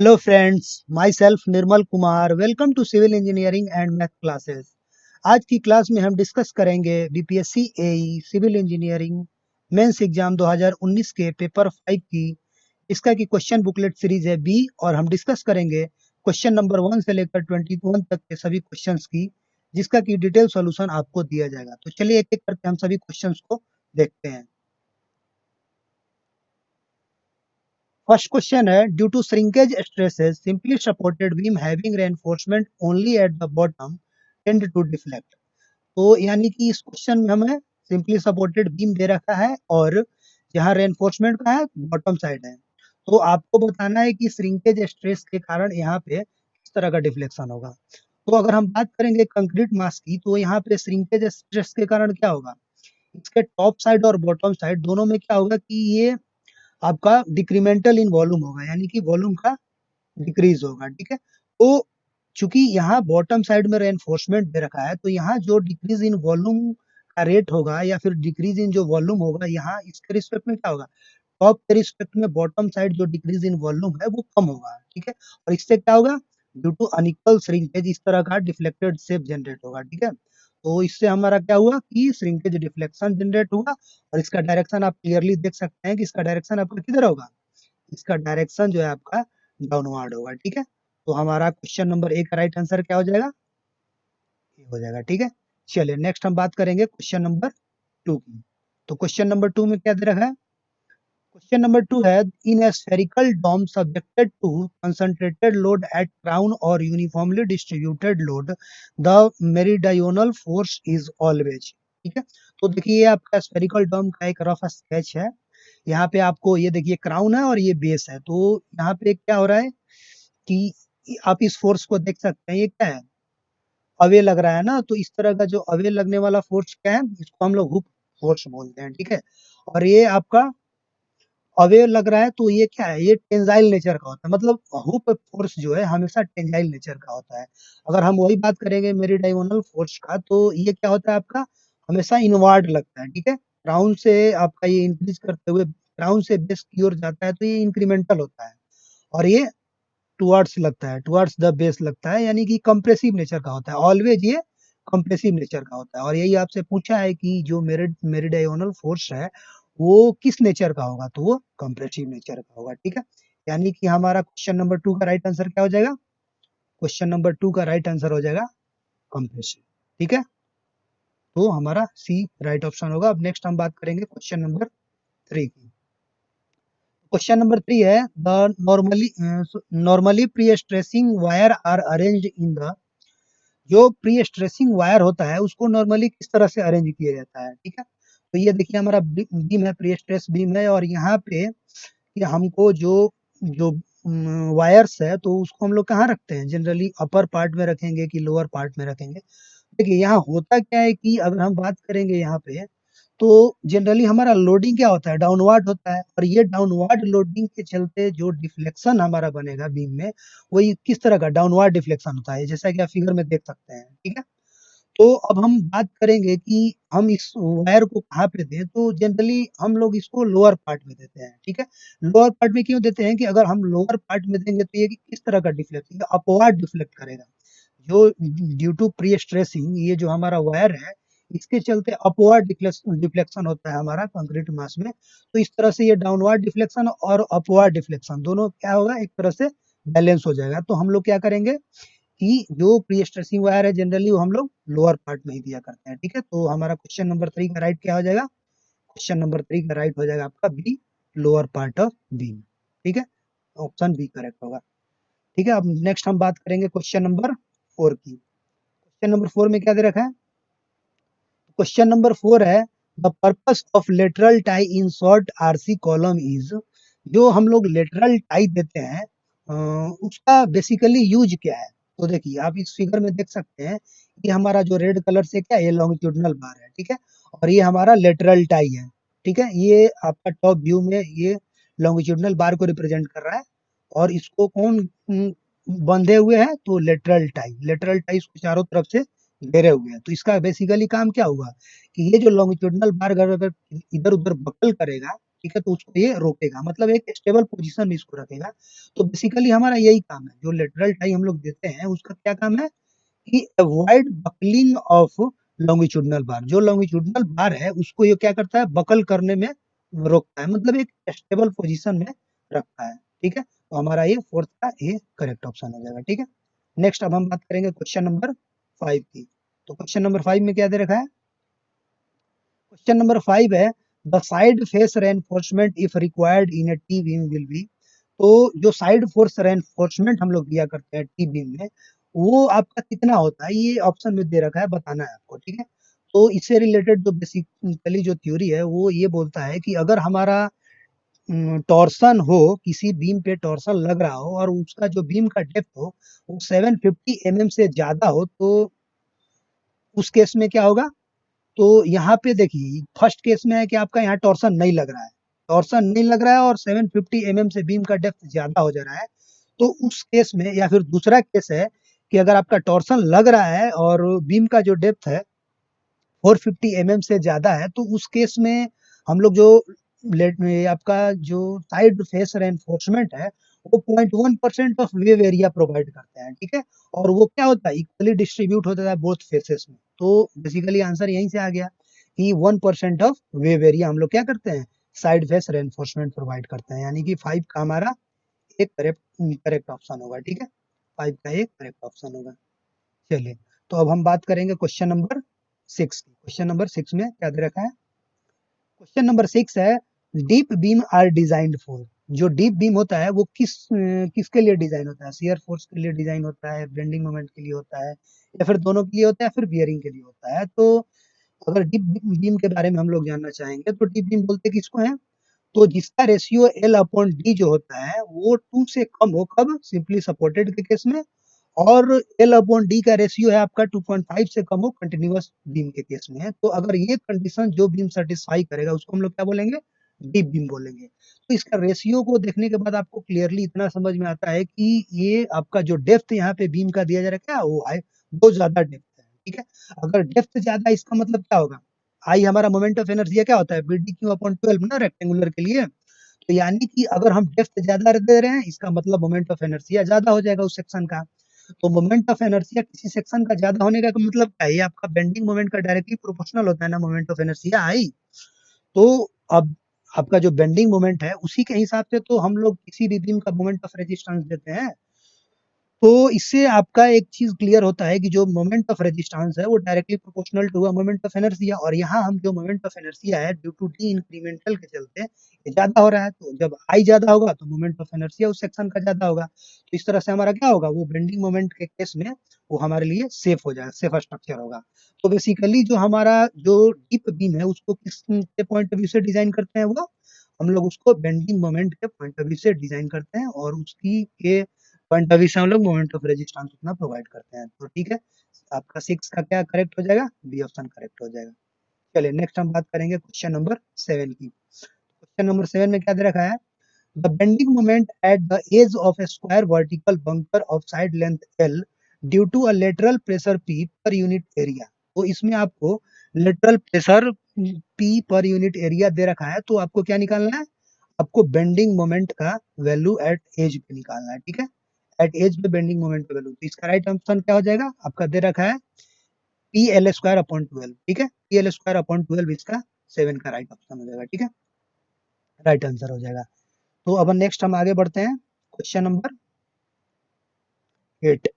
Hello friends, myself Nirmal Kumar. Welcome to civil engineering and math classes. आज की class में हम डिस्कस करेंगे BPSC AE civil engineering mains exam 2019 के paper 5 की इसका की क्वेश्चन बुकलेट सीरीज है बी। और हम डिस्कस करेंगे क्वेश्चन नंबर 1 से लेकर 21 तक के सभी क्वेश्चंस की, जिसका की डिटेल सॉल्यूशन आपको दिया जाएगा। तो चलिए एक एक करके हम सभी क्वेश्चंस को देखते हैं। फर्स्ट क्वेश्चन है, due to shrinkage stresses simply supported beam having reinforcement only at the bottom tend to deflect. तो यानी कि इस क्वेश्चन में हमें सिंपली सपोर्टेड बीम दे रखा है और यहाँ रेनफोर्समेंट का है बॉटम साइड है। तो आपको बताना है कि श्रिंकेज स्ट्रेस के कारण यहाँ पे किस तरह का डिफ्लेक्शन होगा। तो अगर हम बात करेंगे कंक्रीट मास की, तो यहाँ पे श्रिंकेज स्ट्रेस के कारण क्या होगा, इसके टॉप साइड और बॉटम साइड दोनों में क्या होगा कि ये आपका डिक्रीमेंटल इन वॉल्यूम होगा, यानी कि वॉल्यूम का डिक्रीज होगा। ठीक है, तो चूंकि यहाँ बॉटम साइड में रेनफोर्समेंट दे रखा है, तो यहाँ जो डिक्रीज इन वॉल्यूम का रेट होगा या फिर डिक्रीज इन जो वॉल्यूम होगा, यहाँ इसके रिस्पेक्ट में क्या होगा, टॉप के रिस्पेक्ट में बॉटम साइड जो डिक्रीज इन वॉल्यूम है वो कम होगा। ठीक है, और इससे क्या होगा, ड्यू टू अनइक्वल श्रिंकेज इस तरह का डिफ्लेक्टेड शेप जनरेट होगा। ठीक है, तो इससे हमारा क्या हुआ कि श्रिंकेज डिफ्लेक्शन जनरेट हुआ। और इसका डायरेक्शन आप क्लियरली देख सकते हैं कि इसका डायरेक्शन आपका किधर होगा, इसका डायरेक्शन जो है आपका डाउनवर्ड होगा। ठीक है, तो हमारा क्वेश्चन नंबर ए का राइट आंसर क्या हो जाएगा, ये हो जाएगा। ठीक है, चलिए नेक्स्ट हम बात करेंगे क्वेश्चन नंबर 2 की। तो क्वेश्चन नंबर 2 में क्या दे रखा है, क्वेश्चन नंबर 2 है, in a spherical dome subjected to concentrated load at crown और uniformly distributed load, the meridional force is always. ठीक है, तो देखिए ये आपका स्फेरिकल डोम का एक रफ स्केच है। यहाँ पे आपको ये देखिए क्राउन है और ये बेस है। तो यहाँ पे क्या हो रहा है कि आप इस फोर्स को देख सकते हैं, ये क्या है, अवे लग रहा है ना। तो इस तरह का जो अवे लगने वाला फोर्स क्या है, इसको हम लोग हुक फोर्स बोलते हैं। ठीक है, और ये आपका अवे लग रहा है, तो ये क्या है, ये टेंजाइल नेचर का होता है। मतलब हुक फोर्स जो है हमेशा टेंजाइल नेचर का होता है। अगर हम वही बात करेंगे मेरीडाइवोनल फोर्स का, तो ये क्या होता है आपका, हमेशा इनवर्ड लगता है। ठीक है, क्राउन से आपका ये इंक्रीज करते हुए क्राउन से बेस की ओर जाता है, तो ये इंक्रीमेंटल होता है। और ये टुवर्ड्स लगता है, टुवर्ड्स द बेस लगता है, यानी कि कंप्रेसिव नेचर का होता है। ऑलवेज ये कंप्रेसिव नेचर का होता है। और यही आपसे पूछा है कि जो मेरिडायोनल फोर्स है वो किस नेचर का होगा, तो वो कंप्रेसिव नेचर का होगा। ठीक है, यानी कि हमारा क्वेश्चन नंबर 2 का राइट आंसर क्या हो जाएगा, क्वेश्चन नंबर 2 का राइट आंसर हो जाएगा कंप्रेसिव। ठीक है, तो हमारा सी राइट ऑप्शन होगा। अब नेक्स्ट हम बात करेंगे क्वेश्चन नंबर 3 की। क्वेश्चन नंबर 3 है, the normally prestressing wire are arranged in the, जो प्री स्ट्रेसिंग वायर होता है उसको नॉर्मली किस तरह से अरेंज किया जाता है। ठीक है, तो ये देखिए हमारा बीम है, प्री स्ट्रेस बीम है, और यहाँ पे कि हमको जो जो वायर्स है तो उसको हम लोग कहाँ रखते हैं, जनरली अपर पार्ट में रखेंगे कि लोअर पार्ट में रखेंगे। देखिए यहाँ होता क्या है कि अगर हम बात करेंगे यहाँ पे, तो जनरली हमारा लोडिंग क्या होता है, डाउनवर्ड होता है। और ये डाउनवर्ड लोडिंग के चलते जो डिफ्लेक्शन हमारा बनेगा बीम में, वही किस तरह का डाउनवर्ड डिफ्लेक्शन होता है, जैसा कि आप फिगर में देख सकते हैं। ठीक है, तो अब हम बात करेंगे कि हम इस वायर को कहाँ पे दें, तो जनरली हम लोग इसको लोअर पार्ट में देते हैं। ठीक है, लोअर पार्ट में क्यों देते हैं कि अगर हम लोअर पार्ट में देंगे तो ये किस तरह का डिफ्लेक्शन, अपवर्ड डिफ्लेक्ट करेगा। जो ड्यू टू प्री स्ट्रेसिंग ये जो हमारा वायर है, इसके चलते अपवर्ड डिफ्लेक्शन होता है हमारा कंक्रीट मास में। तो इस तरह से ये डाउनवर्ड डिफ्लेक्शन और अपवर्ड डिफ्लेक्शन दोनों क्या होगा, एक तरह से बैलेंस हो जाएगा। तो हम लोग क्या करेंगे कि जो प्री स्ट्रेसिंग वायर है जनरली वो हम लोग लोअर पार्ट में ही दिया करते हैं। ठीक है, तो हमारा क्वेश्चन नंबर 3 का राइट क्या हो जाएगा, क्वेश्चन नंबर 3 का राइट हो जाएगा आपका B, lower part of beam. ठीक है, ऑप्शन बी करेक्ट होगा। ठीक है, अब नेक्स्ट हम बात करेंगे क्वेश्चन नंबर 4 की। क्वेश्चन नंबर 4 में क्या दे रखा है, क्वेश्चन नंबर 4 है, the purpose of lateral tie in short RC column is, जो हम लोग लेटरल टाई देते हैं उसका बेसिकली यूज क्या है। तो देखिए आप इस फिगर में देख सकते हैं, ये हमारा जो रेड कलर से क्या है, ये लॉन्गिट्यूडनल बार है। ठीक है, और ये हमारा लेटरल टाई है। ठीक है, ये आपका टॉप व्यू में ये लॉन्गिट्यूडनल बार को रिप्रेजेंट कर रहा है। और इसको कौन बंधे हुए हैं, तो लेटरल टाई इसको चारों तरफ से घेरे हुए हैं। तो इसका बेसिकली काम क्या हुआ कि ये जो लॉन्गिट्यूडनल बार अगर इधर उधर बकल करेगा, ठीक है, तो उसको ये रोकेगा, मतलब एक स्टेबल पोजीशन में इसको रखेगा। तो बेसिकली हमारा यही काम है, जो लेटरल टाई हम लोग देते हैं उसका क्या काम है कि अवॉइड बकलिंग ऑफ लॉन्गिट्यूडिनल बार। जो लॉन्गिट्यूडिनल बार है उसको ये क्या करता है, बकल करने में रोकता है, मतलब एक स्टेबल पोजीशन में रखता है। ठीक है, तो हमारा ये फोर्थ का ये करेक्ट ऑप्शन हो जाएगा। ठीक है, नेक्स्ट अब हम बात करेंगे क्वेश्चन नंबर 5 की। तो क्वेश्चन नंबर 5 में क्या दे रखा है, क्वेश्चन नंबर 5 है the side face reinforcement if required in A T beam will be. तो जो साइड फोर्स रेनफोर्समेंट हम लोग दिया करते हैं टी बीम में, वो आपका कितना होता है, ये ऑप्शन में दे रखा है, बताना है आपको। ठीक है, तो इससे रिलेटेड जो बेसिकली जो थ्योरी है वो ये बोलता है कि अगर हमारा टॉर्सन हो, किसी बीम पे टॉर्सन लग रहा हो और उसका जो बीम का डेप्थ हो वो 750 mm से ज्यादा हो, तो उस केस में क्या होगा। तो यहाँ पे देखिए फर्स्ट केस में है कि आपका यहाँ टॉर्सन नहीं लग रहा है, टॉर्सन नहीं लग रहा है और 750 mm से बीम का डेप्थ ज्यादा हो जा रहा है। तो उस केस में, या फिर दूसरा केस है कि अगर आपका टॉर्सन लग रहा है और बीम का जो डेप्थ है 450 mm से ज्यादा है, तो उस केस में हम लोग जो आपका जो साइड फेस रेनफोर्समेंट है वो 0.1% ऑफ वेव एरिया प्रोवाइड करते हैं। ठीक है, और वो क्या होता है, इक्वली डिस्ट्रीब्यूट होता है बोथ फेसेस में। तो बेसिकली आंसर यहीं से आ गया कि 1% ऑफ वेव एरिया हम लोग क्या करते हैं, साइड फेस रेनफोर्समेंट प्रोवाइड करते हैं, यानी कि 5 का हमारा एक करेक्ट करेक्ट ऑप्शन होगा। ठीक है, 5 का एक करेक्ट ऑप्शन होगा। चलिए, तो अब हम बात करेंगे क्वेश्चन नंबर 6 की। क्वेश्चन नंबर 6 में क्या दे रखा है, क्वेश्चन नंबर 6 है deep beam are designed for. जो डीप बीम होता है वो किसके लिए डिजाइन होता है, शियर फोर्स के लिए डिजाइन होता है, बेंडिंग मोमेंट के लिए होता है, या फिर दोनों के लिए होता है, फिर बियरिंग के लिए होता है। तो अगर डीप बीम के बारे में हम लोग जानना चाहेंगे तो डीप बीम बोलते किसको है, तो जिसका रेशियो एल अपॉन डी जो होता है वो 2 से कम हो, कब, सिंपली सपोर्टेड के केस में, और एल अपॉन डी का रेशियो है आपका 2.5 से कम हो कंटिन्यूअस बीम के केस में है। तो अगर ये कंडीशन जो बीम सेटिस्फाई करेगा उसको हम लोग क्या बोलेंगे, डीप बीम बोलेंगे। तो इसका रेशियो को देखने के बाद आपको क्लियरली इतना समझ में आता है कि ये आपका जो डेप्थ यहाँ पे बीम का दिया जा रहा है वो है बहुत ज्यादा डेप्थ है। ठीक है, अगर डेप्थ ज्यादा इसका मतलब क्या होगा, आई हमारा मोमेंट ऑफ एनर्जी क्या होता है, बीडी क्यू अपॉन 12 ना रेक्टेंगुलर के लिए। तो यानी कि अगर हम डेप्थ ज्यादा दे रहे हैं इसका मतलब मोमेंट ऑफ एनर्जी ज्यादा हो जाएगा उस सेक्शन का। तो मोमेंट ऑफ इनर्शिया किसी सेक्शन का ज्यादा होने का मतलब क्या है, ये आपका बेंडिंग मोमेंट का डायरेक्टली प्रोपोर्शनल होता है ना मोमेंट ऑफ इनर्शिया आई। तो अब आपका जो बेंडिंग मोमेंट है उसी के हिसाब से तो हम लोग किसी भी बीम का मोमेंट ऑफ रेजिस्टेंस देते हैं। तो इससे आपका एक चीज क्लियर होता है कि जो मोमेंट ऑफ रेजिस्टेंस है वो directly proportional to a moment of inertia, और यहाँ हम जो मोमेंट ऑफ इनर्शिया है ड्यू टू डी इंक्रीमेंटल के चलते ये ज्यादा हो रहा है। तो जब आई ज्यादा होगा तो मोमेंट ऑफ इनर्शिया उस सेक्शन का ज्यादा होगा। तो इस तरह से हमारा क्या होगा, वो बेंडिंग मोमेंट के केस में वो हमारे लिए सेफ हो जाएगा, सेफ स्ट्रक्चर होगा। तो बेसिकली जो हमारा जो डीप बीम है उसको किस पॉइंट ऑफ व्यू से डिजाइन करते हैं, वो हम लोग उसको बेंडिंग मोमेंट के पॉइंट ऑफ व्यू से डिजाइन करते हैं, और उसकी के पॉइंट ऑफ व्यू से हम लोग मोमेंट ऑफ रेजिस्टेंस उतना प्रोवाइड करते हैं। तो ठीक है, आपका 6 का क्या करेक्ट हो जाएगा, बी ऑप्शन करेक्ट हो जाएगा। चलिए नेक्स्ट हम बात करेंगे क्वेश्चन नंबर 7 की। क्वेश्चन नंबर 7 में क्या दे रखा है, the bending moment at the edge of a square vertical bunker of side length L due to a lateral pressure P per unit area. तो इसमें आपको lateral pressure P per unit area दे रखा है, तो आपको क्या निकालना है, आपको बेंडिंग मोमेंट का वैल्यू एट एज पे निकालना है। ठीक है, एट एज पे बेंडिंग मोमेंट का वैल्यू, तो इसका राइट ऑप्शन क्या हो जाएगा, आपका दे रखा है पी एल स्क्वायर अपॉन 12। ठीक है, पी एल स्क्वायर अपॉन 12 इसका 7 का राइट ऑप्शन हो जाएगा। ठीक है, राइट आंसर हो जाएगा। तो अब नेक्स्ट हम आगे बढ़ते हैं क्वेश्चन नंबर 8।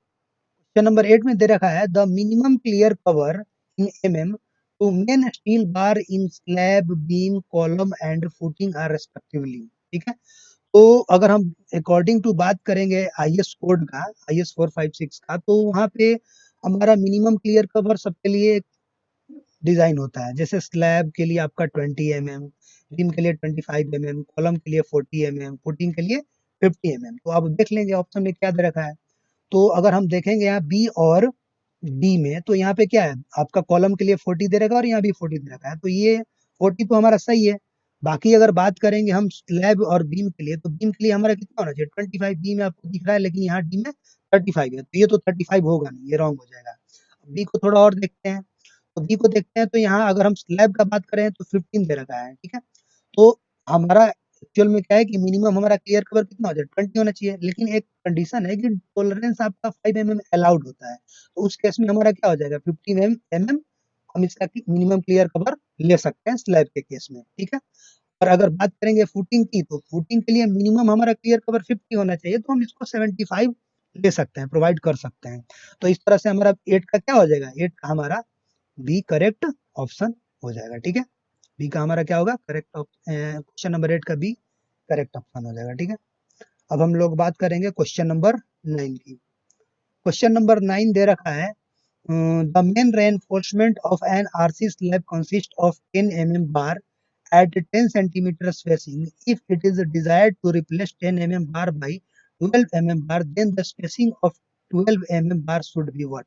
क्वेश्चन नंबर 8 में दे रखा है the minimum clear cover in mm to main steel bar in slab beam column and footing are respectively. ठीक है, तो अगर हम अकॉर्डिंग टू बात करेंगे आईएस कोड का, आईएस 456 का, तो वहां पे हमारा मिनिमम क्लियर कवर सबके लिए डिजाइन होता है। जैसे स्लैब के लिए आपका 20 mm, बीम के लिए 25 mm, कॉलम के लिए 40 mm, फुटिंग के लिए 50 mm। तो आप देख लेंगे ऑप्शन में क्या दे रखा है। तो अगर हम देखेंगे यहाँ बी और डी में, तो यहाँ पे क्या है, आपका कॉलम के लिए 40 दे रखा है और यहाँ भी 40 दे रखा है, तो ये 40 तो हमारा सही है। बाकी अगर बात करेंगे हम स्लैब और बीम के लिए, तो बीम के लिए हमारा कितना होना चाहिए, 25 बी में आपको दिख रहा है, लेकिन यहाँ डी में 35 है, तो ये तो 35 होगा नहीं, ये रॉन्ग हो जाएगा। बी को थोड़ा और देखते हैं, तो बी को देखते हैं, तो यहाँ अगर हम स्लैब का बात करें तो 15 दे रखा है। ठीक है, तो हमारा एक्चुअल में क्या है कि मिनिमम हमारा क्लियर कवर कितना हो जाए 20 होना चाहिए, लेकिन एक कंडीशन है कि टॉलरेंस आपका 5 mm अलाउड होता है, तो उस केस में हमारा क्या हो जाएगा 15 mm हम इसका मिनिमम क्लियर कवर ले सकते हैं स्लैब के केस में, ठीक है। और अगर बात करेंगे फुटिंग की, तो फुटिंग के लिए मिनिमम हमारा क्लियर कवर 50 होना चाहिए, तो हम इसको 75 ले सकते हैं, प्रोवाइड कर सकते हैं। तो इस तरह से हमारा 8 का क्या हो जाएगा, 8 का हमारा बी करेक्ट ऑप्शन हो जाएगा, ठीक है। बी का हमारा क्या होगा, करेक्ट क्वेश्चन नंबर 8 का बी करेक्ट ऑप्शन हो जाएगा, ठीक है। अब हम लोग बात करेंगे क्वेश्चन नंबर 9 की। क्वेश्चन नंबर 9 दे रखा है the main reinforcement of an RC slab consists of 10 mm bar at 10 centimeter spacing. If it is desired to replace 10 mm bar by 12 mm bar, then the spacing of 12 mm bar should be what?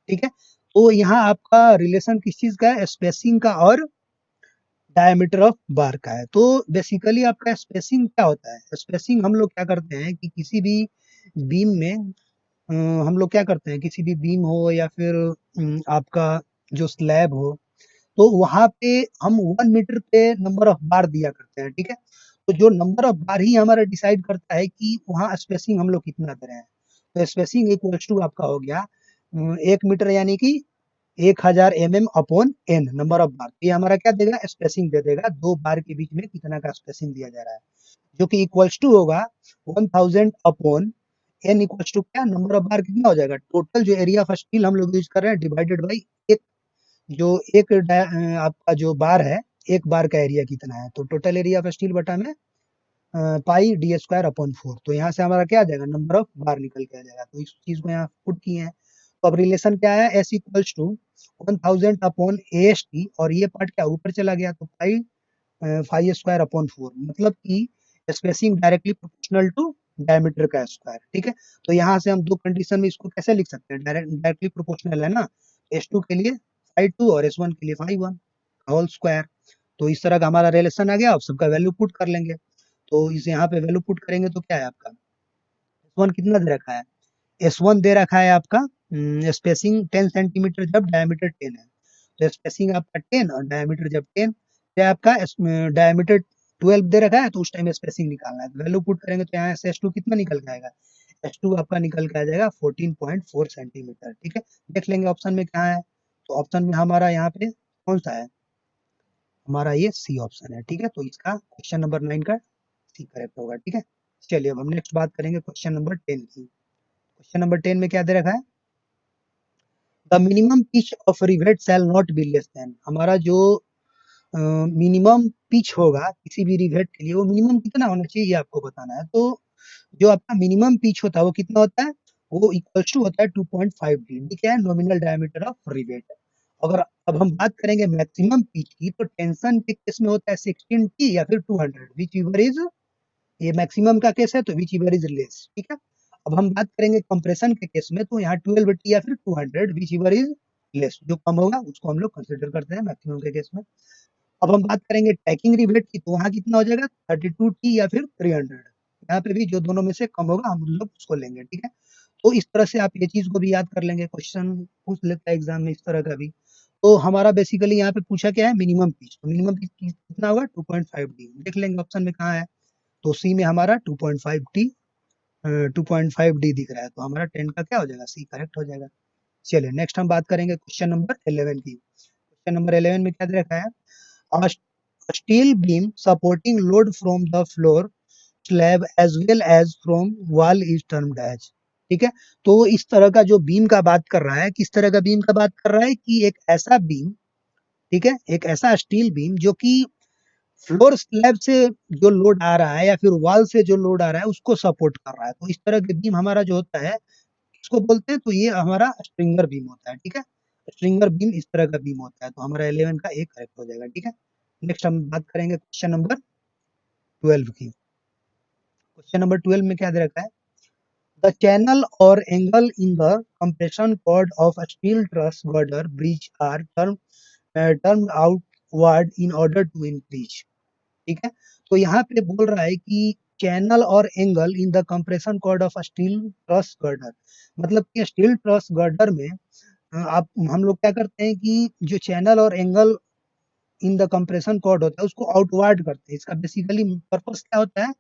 ठीक है, तो यहाँ आपका relation किस चीज का है, spacing का और डायमीटर ऑफ बार का है। तो बेसिकली आपका स्पेसिंग क्या होता है, स्पेसिंग हम लोग क्या करते हैं कि किसी भी बीम में हम लोग क्या करते हैं, किसी भी बीम हो या फिर आपका जो स्लैब हो, तो वहां पे हम 1 मीटर पे नंबर ऑफ बार दिया करते हैं, ठीक है। तो जो नंबर ऑफ बार ही हमारा डिसाइड करता है कि वहाँ स्पेसिंग हम लोग कितना दे रहे हैं। तो स्पेसिंग इक्वल्स टू आपका हो गया 1 मीटर यानी कि 1000 mm upon an number of bar. ये हमारा क्या देगा, स्पेसिंग दे देगा, दो बार के बीच में कितना का स्पेसिंग दिया जा रहा है, जो कि इक्वल्स टू होगा 1000 अपॉन एन इक्वल्स टू क्या, नंबर ऑफ बार कितना हो जाएगा, टोटल जो एरिया ऑफ स्टील हम लोग यूज कर रहे हैं डिवाइडेड बाई एक, जो आपका जो बार है, एक बार का एरिया कितना है, तो टोटल एरिया ऑफ स्टील बटा में पाई डी स्क्वायर अपॉन 4। तो यहाँ से हमारा क्या आ जाएगा, नंबर ऑफ बार निकल के आ जाएगा। तो इस चीज को यहाँ पुट किए हैं, तो अब रिलेशन क्या है, S equals to 1000 upon A S T, और ये पार्ट क्या ऊपर चला गया, तो पाई 5 स्क्वायर अपॉन 4, मतलब कि spacing directly proportional to diameter का स्क्वायर, ठीक है। तो यहाँ से हम दो कंडीशन में इसको कैसे लिख सकते हैं, डायरेक्टली प्रोपोर्शनल है ना, S2 के लिए 5 2 और S1 के लिए 5 1 होल स्क्वायर। तो इस तरह का हमारा रिलेशन आ गया, अब सबका वैल्यू पुट कर लेंगे। तो इस यहाँ पे वैल्यू पुट करेंगे तो क्या है आपका, S1 कितना दे रखा है, S1 दे रखा है आपका स्पेसिंग 10 सेंटीमीटर जब डायमीटर 10 है, तो स्पेसिंग आपका 10 और डायमीटर जब 10 है आपका, डायमीटर 12 दे रखा है, तो उस टाइम स्पेसिंग निकालना है। वैल्यू पुट करेंगे तो यहाँ से S2 कितना निकल के आएगा, S2 आपका निकल के आ जाएगा 14.4 सेंटीमीटर, ठीक है। देख लेंगे ऑप्शन में क्या है, तो ऑप्शन में हमारा यहाँ पे कौन सा है, हमारा ये सी ऑप्शन है, ठीक है। तो इसका क्वेश्चन नंबर 9 का सी करेक्ट होगा, ठीक है। चलिए अब हम नेक्स्ट बात करेंगे क्वेश्चन नंबर 10 की। क्वेश्चन नंबर 10 में क्या दे रखा है, the minimum pitch of rivet shall not be less than, हमारा जो मिनिमम पिच होगा किसी भी रिवेट के लिए, वो मिनिमम कितना होना चाहिए ये आपको बताना है। तो जो आपका मिनिमम पिच होता है वो कितना होता है, वो इक्वल्स टू होता है 2.5 डी, ठीक है, नॉमिनल डायमीटर ऑफ रिवेट। अगर अब हम बात करेंगे मैक्सिमम पिच की, तो टेंशन के केस में होता है 16 टी या फिर 200, विच एवर इज, ये मैक्सिमम का केस है तो विच एवर इज लेस, ठीक है। अब हम बात करेंगे कंप्रेशन के केस में, तो यहाँ 12 टी या फिर 200, विच एवर इज लेस, जो कम होगा उसको हम लोग कंसिडर करते हैं मैक्सिमम के केस में। अब हम बात करेंगे टैकिंग रिवेट की, तो वहाँ कितना हो जाएगा 32 टी या फिर 300, यहाँ पे भी जो दोनों में से कम होगा हम लोग उसको लेंगे, ठीक है। तो इस तरह से आप ये चीज को भी याद कर लेंगे, क्वेश्चन पूछ लेता है एग्जाम में इस तरह का भी। तो हमारा बेसिकली यहाँ पे पूछा क्या है, मिनिमम पिच, तो मिनिमम पिच कितना होगा 2.5 डी, देख लेंगे ऑप्शन में कहाँ है, तो सी में हमारा 2.5 टी 2.5 डी दिख रहा है, तो हमारा 10 का क्या हो जाएगा, सी करेक्ट हो जाएगा। चलिए नेक्स्ट हम बात करेंगे क्वेश्चन नंबर 11 की। क्वेश्चन नंबर 11 में क्या दे रखा है, a steel beam supporting load from the floor slab as well as from wall is termed as, ठीक है। तो इस तरह का जो बीम का बात कर रहा है, किस तरह का बीम का बात कर रहा है कि एक ऐसा बीम, ठीक है, एक ऐसा स्टील बीम जो कि फ्लोर स्लैब से जो लोड आ रहा है या फिर वॉल से जो लोड आ रहा है उसको सपोर्ट कर रहा है। तो इस तरह के बीम हमारा जो होता है इसको बोलते हैं, तो ये हमारा स्ट्रिंगर बीम होता है, ठीक है। स्ट्रिंगर बीम इस तरह का बीम होता है, तो हमारा 11 का एक करेक्ट हो जाएगा, ठीक है। नेक्स्ट हम बात करेंगे क्वेश्चन नंबर 12 की। क्वेश्चन नंबर 12 में क्या दे रखा है, द चैनल और angle in the compression chord of steel truss girder bridge are turn outward in order to increase, ठीक है। तो यहाँ पे बोल रहा है कि चैनल और angle in the compression chord of steel truss girder, मतलब कि स्टील ट्रस गर्डर में आप हम लोग क्या करते हैं कि जो चैनल और angle in the compression chord होता है उसको आउटवर्ड करते हैं। इसका बेसिकली पर्पस क्या होता है?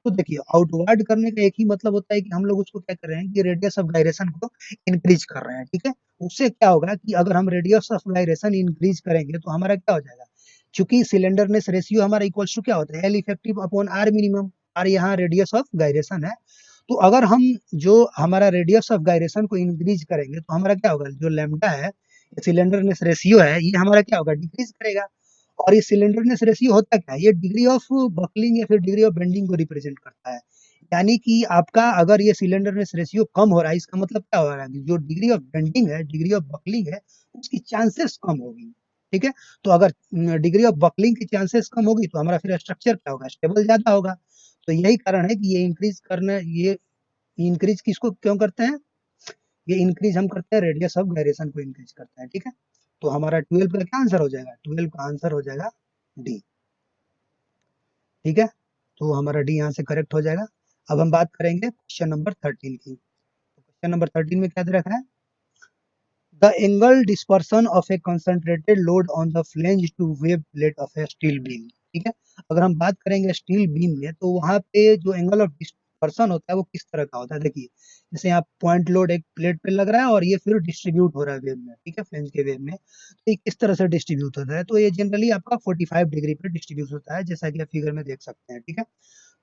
तो देखिए आउटवर्ड करने का एक ही मतलब होता है कि हम लोग उसको क्या कर रहे हैं कि रेडियस ऑफ गायरेशन को इंक्रीज कर रहे हैं, ठीक है। उससे क्या होगा कि अगर हम रेडियस ऑफ गायरेशन इंक्रीज करेंगे तो हमारा क्या हो जाएगा, चूंकि सिलेंडरनेस रेशियो हमारा इक्वल्स टू क्या होता है, L effective upon R minimum, और यहाँ रेडियस ऑफ गायरेशन है। तो अगर हम जो हमारा रेडियस ऑफ गायरेशन को इंक्रीज करेंगे तो हमारा क्या होगा, जो लैम्डा है, सिलेंडरनेस रेशियो है, ये हमारा क्या होगा, डिक्रीज करेगा। और ये सिलेंडरनेस रेशियो होता क्या है, ये डिग्री ऑफ बकलिंग या फिर डिग्री ऑफ बेंडिंग को रिप्रेजेंट करता है। यानी कि आपका अगर ये सिलेंडरनेस रेशियो कम हो रहा है, इसका मतलब क्या हो रहा है कि जो डिग्री ऑफ बेंडिंग है, डिग्री ऑफ बकलिंग है, उसकी चांसेस कम होगी, ठीक है। तो अगर डिग्री ऑफ बकलिंग की चांसेस कम होगी तो हमारा फिर स्ट्रक्चर क्या होगा, स्टेबल ज्यादा होगा। तो यही कारण है कि ये इंक्रीज किसको क्यों करते हैं, ये इंक्रीज हम करते हैं रेडियस ऑफ गायरेशन को इंक्रीज करते हैं, ठीक है। तो हमारा 12 का क्या आंसर हो जाएगा, 12 का आंसर हो जाएगा डी, ठीक है। तो हमारा डी यहाँ से करेक्ट हो जाएगा। अब हम बात करेंगे क्वेश्चन नंबर 13 की। क्वेश्चन नंबर 13 में क्या दे रखा है, the angle dispersion of a concentrated load on the flange to web plate of a steel beam, ठीक है। अगर हम बात करेंगे स्टील बीम में तो वहां पे जो एंगल ऑफ डिस्पर्सन होता है वो किस तरह का होता है, देखिए जैसे यहाँ पॉइंट लोड एक प्लेट पे लग रहा है और ये फिर डिस्ट्रीब्यूट हो रहा है वेव में, ठीक है, फ्लेंज के वेव में। तो ये किस तरह से डिस्ट्रीब्यूट होता है, तो ये जनरली आपका 45 डिग्री पे डिस्ट्रीब्यूट होता है, जैसा कि आप फिगर में देख सकते हैं, ठीक है।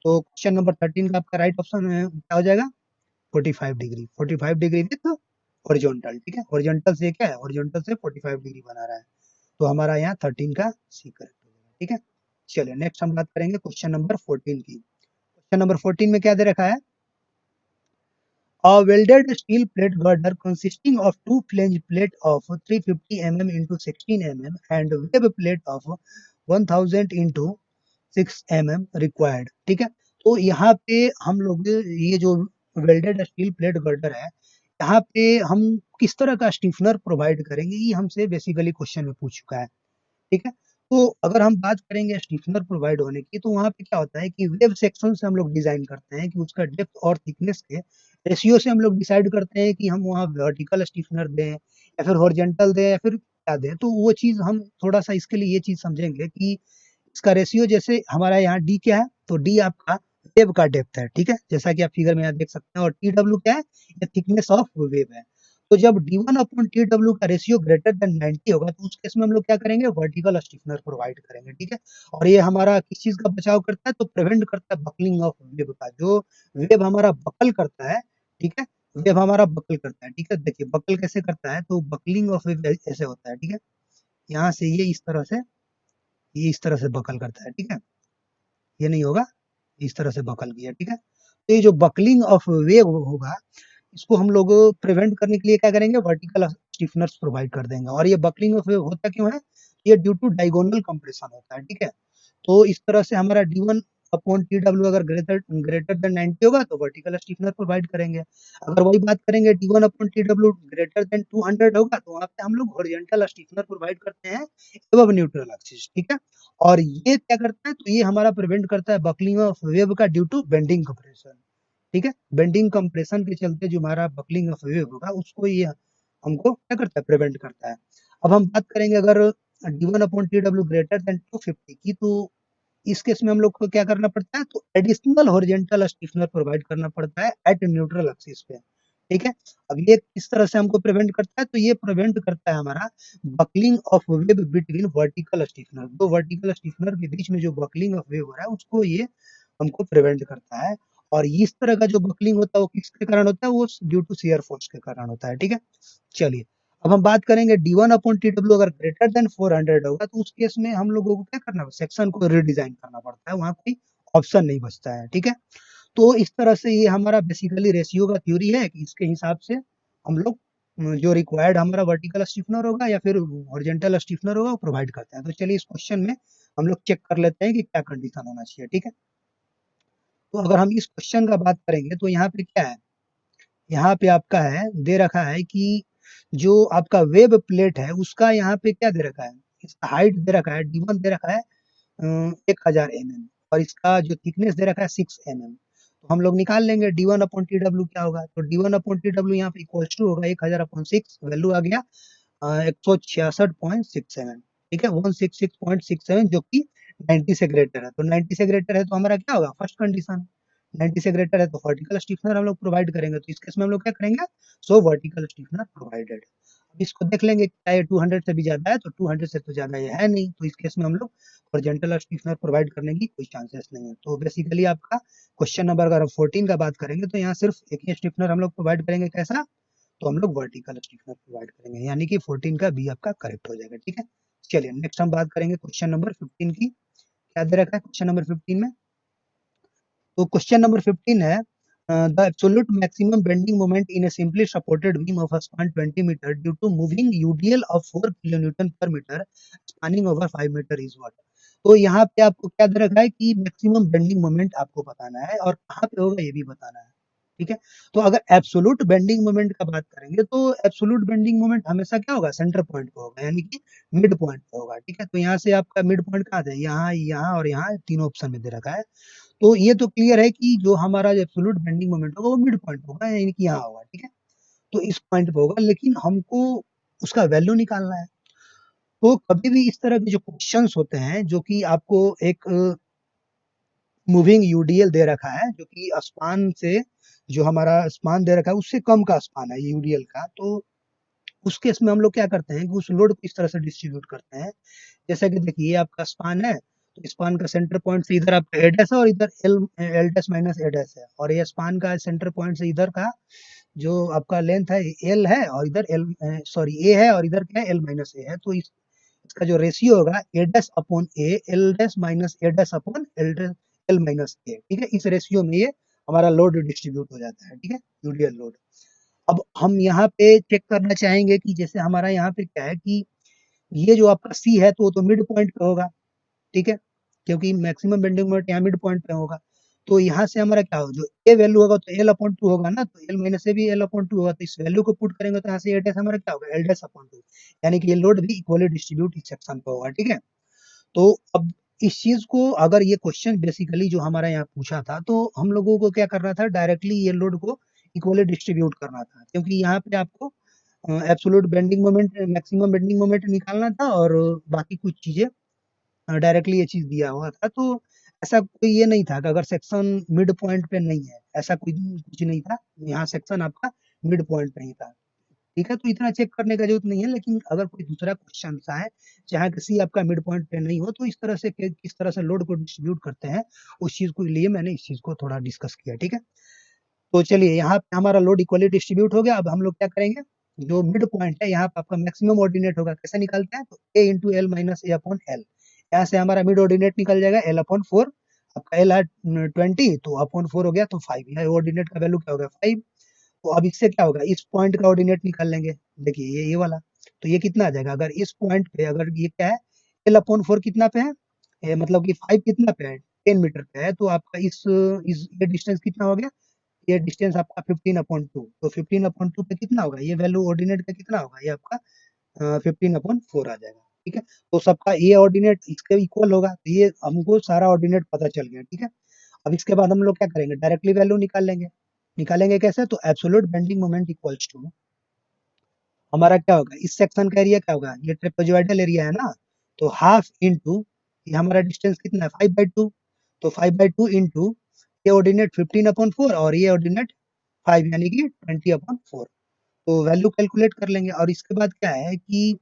तो क्वेश्चन नंबर 13 का आपका राइट ऑप्शन क्या हो जाएगा, 45 डिग्री, 45 डिग्री विथ हॉरिजॉन्टल, ठीक है। हॉरिजॉन्टल से क्या है, हॉरिजॉन्टल से 45 डिग्री बना रहा है। तो हमारा यहाँ 13 का सी करेक्ट हो जाएगा, ठीक है। चलिए नेक्स्ट हम बात करेंगे क्वेश्चन नंबर 14 की। क्वेश्चन नंबर 14 में क्या दे रखा है, a welded steel plate girder consisting of two flange plate of 350 mm into 16 mm and web plate of 1000 into 6 mm required, ठीक है। तो यहाँ पे हम लोग ये जो वेल्डेड स्टील प्लेट गर्डर है, यहाँ पे हम किस तरह का स्टीफनर प्रोवाइड करेंगे, ये हमसे बेसिकली क्वेश्चन में पूछ चुका है, ठीक है। तो अगर हम बात करेंगे स्टीफनर प्रोवाइड होने की तो वहाँ पे क्या होता है कि वेब सेक्शन से हम लोग डिजाइन करते हैं कि उसका डेप्थ और थिकनेस के रेशियो से हम लोग डिसाइड करते हैं कि हम वहाँ वर्टिकल स्टीफनर दें या फिर हॉरिजॉन्टल दें या फिर क्या दें। तो वो चीज हम थोड़ा सा इसके लिए ये चीज समझेंगे कि इसका रेशियो, जैसे हमारा यहाँ डी क्या है, तो डी आपका वेब का डेप्थ है, ठीक है, जैसा कि आप फिगर में यहाँ देख सकते हैं। और टी डब्ल्यू क्या है, ये थिकनेस ऑफ वेब है। तो जब डी1 अपॉन टी डब्ल्यू का रेशियो ग्रेटर देन 90 होगा तो उस केस में हम लोग क्या करेंगे, वर्टिकल स्टिफनर प्रोवाइड करेंगे, ठीक है। और ये हमारा किस चीज का बचाव करता है, तो प्रिवेंट करता है बकलिंग ऑफ वेब का, जो वेब हमारा बकल करता है, ठीक है। वेब हमारा बकल करता है, ठीक है। देखिए बकल कैसे करता है, तो बकलिंग ऑफ वेब ऐसे होता है, ठीक है। यहाँ से ये इस तरह से, ये इस तरह से बकल करता है, ठीक है। ये नहीं होगा, इस तरह से बकल किया, ठीक है। तो ये जो बकलिंग ऑफ वेव होगा, इसको हम लोग प्रिवेंट करने के लिए क्या करेंगे, वर्टिकल स्टिफनर्स प्रोवाइड कर देंगे। और ये बकलिंग ऑफ वेव होता क्यों है, ये ड्यू टू डायगोनल कंप्रेशन होता है, ठीक है। तो इस तरह से हमारा डी1 अपॉन टी डब्ल्यू अगर ग्रेटर ग्रेटर देन 90 होगा तो वर्टिकल स्टिफनर प्रोवाइड करेंगे। अगर वही बात करेंगे D1 upon T W greater than 200 होगा तो वहां पे हम लोग हॉरिजॉन्टल स्टिफनर प्रोवाइड करते हैं एबव न्यूट्रल एक्सिस, ठीक है। और ये क्या करता है, तो ये हमारा प्रिवेंट करता है बकलिंग ऑफ वेव का ड्यू टू बेंडिंग कंप्रेशन, ठीक है। बेंडिंग कंप्रेशन के चलते जो हमारा बकलिंग ऑफ वेव होगा उसको ये हमको क्या करता है, प्रिवेंट करता है। अब हम बात करेंगे अगर D1 upon T W greater than 250 की, तो इस केस में हम लोग को क्या करना पड़ता है, तो एडिशनल हॉरिजॉन्टल स्टिफनर प्रोवाइड करना पड़ता है एट न्यूट्रल एक्सिस पे, ठीक है। अब ये किस तरह से हमको प्रिवेंट करता है, तो ये प्रिवेंट करता है हमारा buckling of wave between vertical stiffener, दो वर्टिकल स्टिफनर के बीच में जो बकलिंग ऑफ वेव हो रहा है उसको ये हमको प्रिवेंट करता है। और इस तरह का जो बकलिंग होता है वो किसके कारण होता है, वो ड्यू टू शियर फोर्स के कारण होता है, ठीक है। चलिए अब हम बात करेंगे डी1 अपॉन टी डब्ल्यू अगर ग्रेटर देन 400 होगा तो उस केस में हम लोगों को क्या करना है, सेक्शन को रिडिजाइन करना पड़ता है, वहां कोई ऑप्शन नहीं बचता है, ठीक है। तो इस तरह से ये हमारा बेसिकली रेशियो का थ्योरी है कि इसके हिसाब से हम लोग जो रिक्वायर्ड हमारा वर्टिकल स्टिफनर होगा या फिर हॉरिजॉन्टल स्टिफनर होगा वो प्रोवाइड करते हैं। तो चलिए इस क्वेश्चन में हम लोग चेक कर लेते हैं कि क्या कंडीशन होना चाहिए, ठीक है। तो अगर हम इस क्वेश्चन का बात करेंगे तो यहाँ पे क्या है, यहाँ पे आपका है दे रखा है कि जो आपका वेब प्लेट है उसका यहाँ पे क्या दे रखा है, इसका हाइट दे रखा है डी1 दे रखा है 1000 mm और इसका जो थिकनेस दे रखा है 6 mm। तो हम लोग निकाल लेंगे डी1 अपॉन टी डब्ल्यू क्या होगा, तो डी1 अपॉन टी डब्ल्यू यहाँ पे इक्वल्स टू होगा 1000 अपॉन 6, वैल्यू आ गया 166.6 mm, ठीक है, 166.67 जो कि 90 से ग्रेटर है। तो 90 से ग्रेटर है तो हमारा क्या होगा, फर्स्ट कंडीशन 90 से ग्रेटर है तो वर्टिकल स्टिफनर हम लोग प्रोवाइड करेंगे। तो इस केस में हम लोग क्या करेंगे, सो वर्टिकल स्टिफनर प्रोवाइडेड। अब इसको देख लेंगे क्या ये 200 से भी ज्यादा है, तो 200 से तो ज्यादा ये है नहीं, तो इस केस में हम लोग हॉरिजॉन्टल स्टिफनर प्रोवाइड करने की कोई चांसेस नहीं है। तो बेसिकली आपका क्वेश्चन नंबर अगर 14 का बात करेंगे तो यहाँ सिर्फ एक ही स्टिफनर हम लोग प्रोवाइड करेंगे, कैसा, तो हम लोग वर्टिकल स्टिफनर प्रोवाइड करेंगे, यानी कि 14 का बी आपका करेक्ट हो जाएगा। ठीक है, चलिए नेक्स्ट हम बात करेंगे क्वेश्चन नंबर 15 की। क्या दे रखा है क्वेश्चन नंबर 15 में, तो क्वेश्चन नंबर 15 है the absolute maximum bending moment in a simply supported beam of a span 20 meter due to moving UDL of 4 kilonewton per meter spanning over 5 meter is what. तो यहाँ पे आपको क्या दे रखा है कि मैक्सिमम बेंडिंग मोमेंट आपको बताना है और कहाँ पे होगा ये भी बताना है। ठीक है, तो अगर एब्सोल्यूट बेंडिंग मोमेंट का बात करेंगे तो एब्सोल्यूट बेंडिंग मोमेंट हमेशा क्या होगा, सेंटर पॉइंट पे होगा, यानी कि मिड पॉइंट पे होगा। ठीक है, तो यहाँ से आपका मिड पॉइंट कहाँ है, यहाँ यहाँ और यहाँ तीनों ऑप्शन में दे रखा है। तो ये तो क्लियर है कि जो हमारा एब्सोल्यूट बेंडिंग मोमेंट होगा वो मिड पॉइंट होगा, यानी कि यहाँ होगा। ठीक है, तो इस पॉइंट पे होगा, लेकिन हमको उसका वैल्यू निकालना है। तो कभी भी इस तरह के जो क्वेश्चंस होते हैं जो कि आपको एक मूविंग यूडीएल दे रखा है, जो कि स्पान से जो हमारा स्पान दे रखा है उससे कम का स्पान है यूडीएल का, तो उस केस में हम लोग क्या करते हैं कि उस लोड को इस तरह से डिस्ट्रीब्यूट करते हैं। जैसा कि देखिए ये आपका स्पान है, तो स्पान का सेंटर पॉइंट से इधर आपका ए डैश है और इधर L L dash minus A dash है, और ये स्पान का सेंटर पॉइंट से इधर का जो आपका लेंथ है एल है और इधर एल सॉरी ए है और इधर क्या है एल माइनस ए है। तो इसका जो रेशियो होगा A dash upon A L dash minus A dash upon L minus A. ठीक है, इस रेशियो में ये हमारा लोड डिस्ट्रीब्यूट हो जाता है। ठीक है, यूडीएल लोड। अब हम यहाँ पे चेक करना चाहेंगे कि जैसे हमारा यहाँ पे क्या है कि ये जो आपका सी है तो वो तो मिड पॉइंट पे होगा। ठीक है, क्योंकि मैक्सिमम बेंडिंग मोमेंट यहाँ मिड पॉइंट पे होगा। तो यहाँ से हमारा क्या होगा, जो ए वैल्यू होगा तो एल अपॉन 2 होगा ना, तो एल माइनस से भी एल अपॉन 2 होगा, तो इस वैल्यू को पुट करेंगे तो यहाँ से ए डैश हमारा क्या होगा, एल डैश अपॉन 2, यानी कि ये लोड भी इक्वली डिस्ट्रीब्यूट इस सेक्शन पे होगा। ठीक है, तो अब इस चीज को अगर ये क्वेश्चन बेसिकली जो हमारा यहाँ पूछा था तो हम लोगों को क्या करना था, डायरेक्टली ये लोड को इक्वली डिस्ट्रीब्यूट करना था, क्योंकि यहाँ पे आपको absolute bending moment maximum bending moment निकालना था और बाकी कुछ चीजें डायरेक्टली ये चीज दिया हुआ था। तो ऐसा कोई ये नहीं था कि अगर सेक्शन मिड पॉइंट पे नहीं है, ऐसा कोई कुछ नहीं था, यहाँ सेक्शन आपका मिड पॉइंट पे ही था। ठीक है, तो इतना चेक करने का जरूरत नहीं है, लेकिन अगर कोई दूसरा क्वेश्चन आए जहाँ किसी आपका मिड पॉइंट पे नहीं हो तो इस तरह से किस तरह से लोड को डिस्ट्रीब्यूट करते हैं उस चीज को लिए मैंने इस चीज को थोड़ा डिस्कस किया। ठीक है, तो चलिए यहाँ पे हमारा लोड इक्वली डिस्ट्रीब्यूट हो गया। अब हम लोग क्या करेंगे, जो मिड पॉइंट है यहाँ पे आपका मैक्सिमम ऑर्डिनेट होगा, कैसे निकालते हैं, तो ए इंटू एल माइनस ए अपॉन एल। यहाँ से हमारा मिड ऑर्डिनेट निकल जाएगा एल अपॉन 4, आपका एल है 20 तो अपॉन 4 हो गया तो 5, यहाँ ऑर्डिनेट का वैल्यू क्या होगा 5। तो अब इससे क्या होगा, इस पॉइंट का ऑर्डिनेट निकाल लेंगे। देखिए ये वाला, तो ये कितना आ जाएगा, अगर इस पॉइंट पे अगर ये क्या है एल अपॉन 4 कितना पे है, मतलब कि 5 कितना पे है 10 मीटर पे है, तो आपका इस ये डिस्टेंस कितना हो गया, ये डिस्टेंस आपका 15/2, तो 15/2 पे कितना होगा, ये वैल्यू ऑर्डिनेट का कितना होगा, ये आपका 15/4 आ जाएगा। ठीक है, तो सबका ये ऑर्डिनेट इसके इक्वल होगा, तो ये हमको सारा ऑर्डिनेट पता चल गया। ठीक है, अब इसके बाद हम लोग क्या करेंगे, डायरेक्टली वैल्यू निकाल लेंगे। निकालेंगे कैसे, तो absolute bending moment equals to हमारा क्या होगा, इस सेक्शन का एरिया क्या होगा, ये ट्रेपेजॉइडल एरिया है ना, तो हाफ इंटू ये हमारा डिस्टेंस कितना है 5/2, तो 5/2 इंटू ये ऑर्डिनेट 15/4 और ये ऑर्डिनेट 5 यानी कि 20/4, तो वैल्यू कैलकुलेट कर लेंगे। और इसके बाद क्या है कि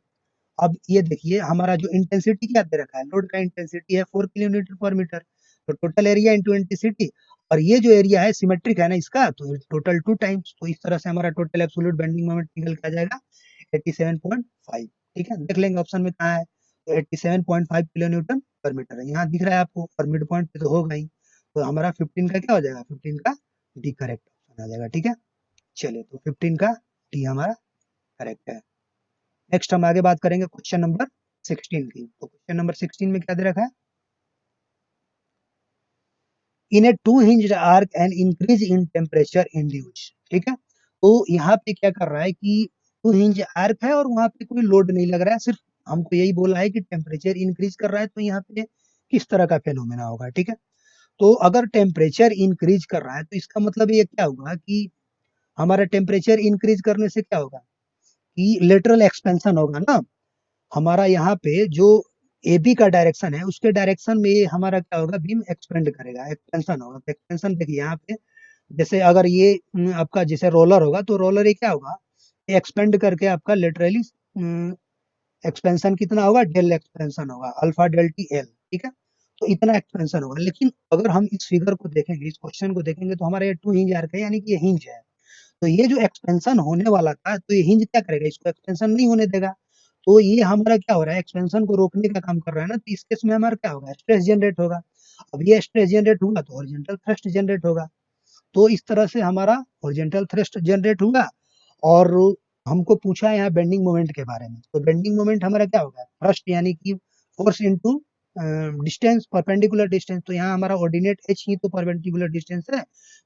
अब ये देखिए हमारा जो इंटेंसिटी क्या दे रखा है, लोड का इंटेंसिटी है 4 किलोमीटर पर मीटर, तो टोटल एरिया इंटू इंटेंसिटी, और ये जो एरिया है सिमेट्रिक है ना इसका, तो टोटल 2 टाइम्स, तो इस तरह से हमारा टोटल एब्सोल्यूट बेंडिंग मोमेंट निकल के आ जाएगा 87.5। ठीक है, देख लेंगे ऑप्शन में कहाँ है, तो 87.5 किलो न्यूटन पर मीटर है, यहाँ दिख रहा है आपको, और मिड पॉइंट पे तो होगा ही, तो हमारा 15 का क्या हो जाएगा, 15 का डी करेक्ट ऑप्शन आ जाएगा। ठीक है, चलिए तो 15 का डी हमारा करेक्ट है। नेक्स्ट हम आगे बात करेंगे क्वेश्चन नंबर 16 की। तो क्वेश्चन नंबर 16 में क्या दे रखा है, in A 2 hinged arc and increase in temperature induce. ठीक है, तो यहाँ पे क्या कर रहा है कि 2 हिंज आर्क है और वहां पे कोई लोड नहीं लग रहा है, सिर्फ हमको यही बोला है कि टेम्परेचर इंक्रीज कर रहा है, तो यहाँ पे किस तरह का फेनोमेना होगा। ठीक है, तो अगर टेम्परेचर इंक्रीज कर रहा है तो इसका मतलब ये क्या होगा कि हमारा टेम्परेचर इंक्रीज करने से क्या होगा कि लेटरल एक्सपेंशन होगा ना, हमारा यहाँ पे जो ए बी का डायरेक्शन है उसके डायरेक्शन में ये हमारा क्या होगा, बीम एक्सपेंड करेगा, एक्सपेंशन होगा। तो एक्सपेंशन देखिए यहाँ पे, जैसे अगर ये आपका जैसे रोलर होगा तो रोलर ये क्या होगा, एक्सपेंड करके आपका लिटरली एक्सपेंशन कितना होगा, डेल एक्सपेंशन होगा, अल्फा डेल टी एल, ठीक है। तो इतना एक्सपेंशन होगा। लेकिन अगर हम इस फिगर को देखेंगे, इस क्वेश्चन को देखेंगे, तो हमारा ये 2 हिंज आर्क है, यानी कि ये हिंज है। तो ये जो एक्सपेंशन होने वाला था, तो ये हिंज क्या करेगा, इसको एक्सपेंशन नहीं होने देगा। तो ये हमारा क्या हो रहा है, एक्सपेंशन को रोकने का काम कर रहा है ना। तो इस केस में हमारा क्या होगा, स्ट्रेस जनरेट होगा। अब ये स्ट्रेस जनरेट हुआ तो हॉरिजॉन्टल थ्रस्ट जनरेट होगा। तो इस तरह से हमारा हॉरिजॉन्टल थ्रस्ट जनरेट हुआ। और हमको पूछा है यहाँ बेंडिंग मोमेंट के बारे में। तो बेंडिंग मोमेंट हमारा क्या होगा, थ्रस्ट यानी कि force into distance, perpendicular distance. तो यहाँ हमारा ऑर्डिनेट एच ही तो परपेंडिकुलर डिस्टेंस है,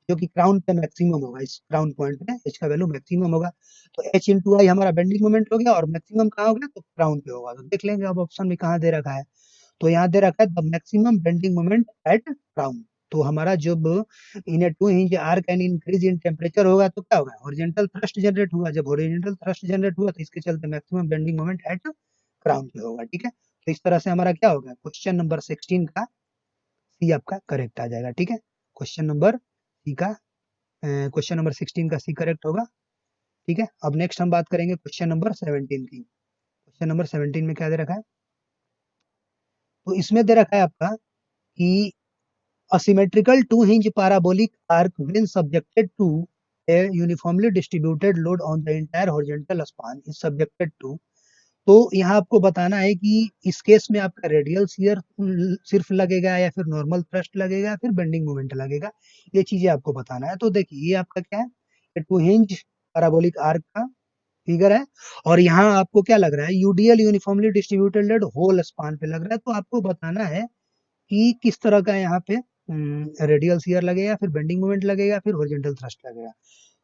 जो कि क्राउन पे मैक्सिमम होगा। इस क्राउन पॉइंट पे एच का वैल्यू मैक्सिमम होगा। तो एच इंटू आई हमारा बेंडिंग मोमेंट हो गया, और मैक्सिमम कहाँ हो गया, तो क्राउन पे होगा। तो देख लेंगे अब ऑप्शन में कहाँ दे रखा है। तो यहाँ दे रखा है the maximum bending moment eight crown. तो हमारा जब इन ए 2 inch arc and increase in temperature होगा तो क्या होगा, हॉरिजॉन्टल थ्रस्ट जनरेट हुआ। जब हॉरिजॉन्टल थ्रस्ट जनरेट हुआ तो इसके चलते maximum bending moment eight crown पे होगा, ठीक है। तो इस तरह से हमारा क्या होगा, क्वेश्चन नंबर 16 का सी आपका करेक्ट आ जाएगा, ठीक है। क्वेश्चन नंबर सी का क्वेश्चन नंबर 16 का सी करेक्ट होगा, ठीक है। अब नेक्स्ट हम बात करेंगे क्वेश्चन नंबर 17 की। क्वेश्चन नंबर 17 में क्या दे रखा है, तो इसमें दे रखा है आपका कि a symmetrical two-hinge parabolic arc when subjected to a uniformly distributed load on the entire horizontal span is subjected to। तो यहाँ आपको बताना है कि इस केस में आपका रेडियल शियर सिर्फ लगेगा, या फिर नॉर्मल थ्रस्ट लगेगा, या फिर बेंडिंग मोमेंट लगेगा। ये चीजें आपको बताना है। तो देखिए ये आपका क्या है, ये टू हिंज पैराबोलिक आर्क का फिगर है। और यहाँ आपको क्या लग रहा है, UDL uniformly distributed load whole span पे लग रहा है। तो आपको बताना है कि किस तरह का यहाँ पे रेडियल शियर लगेगा, फिर बेंडिंग मोमेंट लगेगा, फिर हॉरिजॉन्टल थ्रस्ट लगेगा।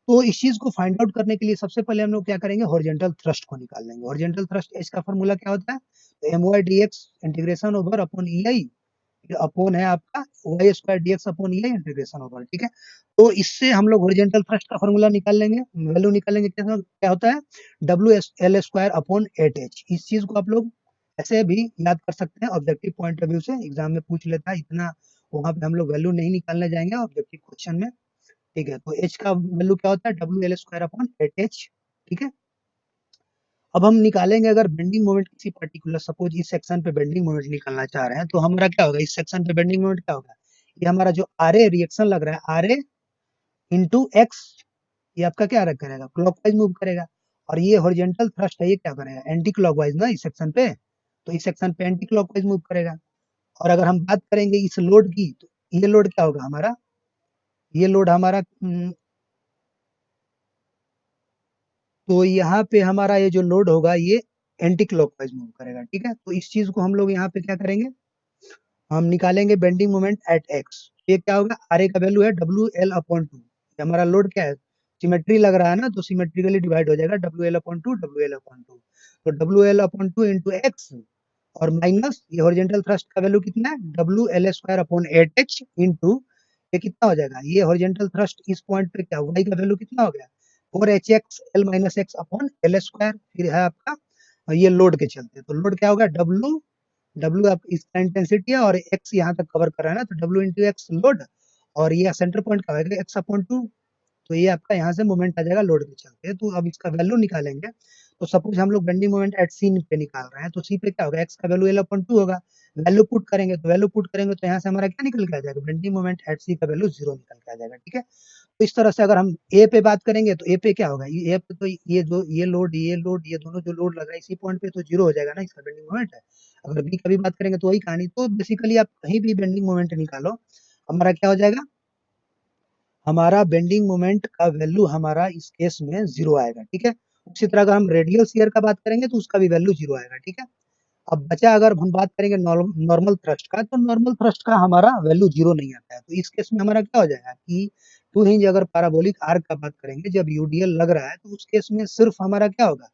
तो इस चीज को फाइंड आउट करने के लिए सबसे पहले हम लोग क्या करेंगे, हॉरिजॉन्टल थ्रस्ट को निकाल लेंगे। हॉरिजॉन्टल थ्रस्ट एच का फॉर्मूला क्या होता है, तो M Y D X integration over upon E I, upon है आपका Y square D X upon E I integration over, ठीक है। तो इससे हम लोग हॉरिजॉन्टल थ्रस्ट का फॉर्मूला निकाल लेंगे, वैल्यू निकालेंगे। क्या होता है, W S L square upon eight H. इस चीज को आप लोग ऐसे भी याद कर सकते हैं, ऑब्जेक्टिव पॉइंट ऑफ व्यू से एग्जाम में पूछ लेता है। इतना वहां पे हम लोग वैल्यू नहीं निकालने जाएंगे ऑब्जेक्टिव क्वेश्चन में, ठीक है। तो एच का वैल्यू क्या होता है, W L square upon eight H, ठीक है। अब हम निकालेंगे अगर बेंडिंग मोमेंट किसी पर्टिकुलर, सपोज इस सेक्शन पे बेंडिंग मोमेंट निकालना चाह रहे हैं, तो हमारा क्या होगा, इस सेक्शन पे बेंडिंग मोमेंट क्या होगा, ये हमारा जो आर ए रिएक्शन लग रहा है, आर ए इंटू एक्स, ये आपका क्या रख करेगा, क्लॉकवाइज मूव करेगा। और ये हॉरिजॉन्टल थ्रस्ट है, ये क्या करेगा, एंटी क्लॉकवाइज ना इस सेक्शन पे। तो इस सेक्शन पे एंटी क्लॉकवाइज मूव करेगा। और अगर हम बात करेंगे इस लोड की, तो ये लोड क्या होगा हमारा, ये लोड हमारा तो यहाँ पे हमारा ये जो लोड होगा ये एंटी क्लॉकवाइज मूव करेगा, ठीक है। तो इस चीज को हम लोग यहाँ पे क्या करेंगे, हम निकालेंगे बेंडिंग मोमेंट एट एक्स। ये क्या होगा, आर ए का वैल्यू है डब्ल्यू एल अपॉन टू। हमारा लोड क्या है, सिमेट्री लग रहा है ना, तो सिमेट्रिकली डिवाइड हो जाएगा, W L upon two, W L upon two. तो W L upon two into X, और माइनस ये हॉरिजॉन्टल थ्रस्ट का वैल्यू कितना है, W L square upon eight H into, ये कितना हो जाएगा, ये हॉरिजॉन्टल थ्रस्ट इस पॉइंट पे क्या होगा, y का वैल्यू कितना हो गया, four H x L minus X upon L square. फिर है आपका ये लोड के चलते, तो लोड क्या होगा, डब्ल्यू, डब्ल्यू आप इसका इंटेंसिटी है, और एक्स यहाँ तक कवर कर रहा है ना, तो डब्ल्यू इंटू एक्स लोड, और ये सेंटर पॉइंट का होगा एक्स अपॉन टू। तो ये आपका यहाँ से मोमेंट आ जाएगा लोड के चलते। तो अब इसका वैल्यू निकालेंगे। तो सपोज हम लोग बेंडिंग मोमेंट एट सी पे निकाल रहे हैं, तो सी पे क्या होगा, एक्स का वैल्यू एल अपॉन टू होगा। वैल्यू पुट करेंगे, तो वैल्यू पुट करेंगे तो यहाँ से हमारा क्या निकल के आ जाएगा, बेंडिंग मोमेंट एट सी का वैल्यू जीरो निकल के आ जाएगा, ठीक है। तो इस तरह से अगर हम ए पे बात करेंगे, तो ए पे क्या होगा, ए पे तो ये जो ये लोड ये दोनों जो लोड लग रहा है इसी पॉइंट पे, तो जीरो हो जाएगा ना, इसका बेंडिंग मोमेंट है। अगर बी का भी बात करेंगे तो वही कहानी। तो बेसिकली आप कहीं भी बेंडिंग मोमेंट निकालो, हमारा क्या हो जाएगा, हमारा बेंडिंग मोमेंट का वैल्यू हमारा इस केस में जीरो आएगा, ठीक है। उसी तरह अगर हम रेडियल शियर का बात करेंगे तो उसका भी वैल्यू जीरो आएगा, ठीक है। अब बचा, अगर हम बात करेंगे नॉर्मल थ्रस्ट का, तो नॉर्मल थ्रस्ट का हमारा वैल्यू जीरो नहीं आता है। तो इस केस में हमारा क्या हो जाएगा कि टू हिंज अगर पैराबोलिक आर्क का बात करेंगे, जब यूडीएल लग रहा है, तो उस केस में सिर्फ हमारा क्या होगा,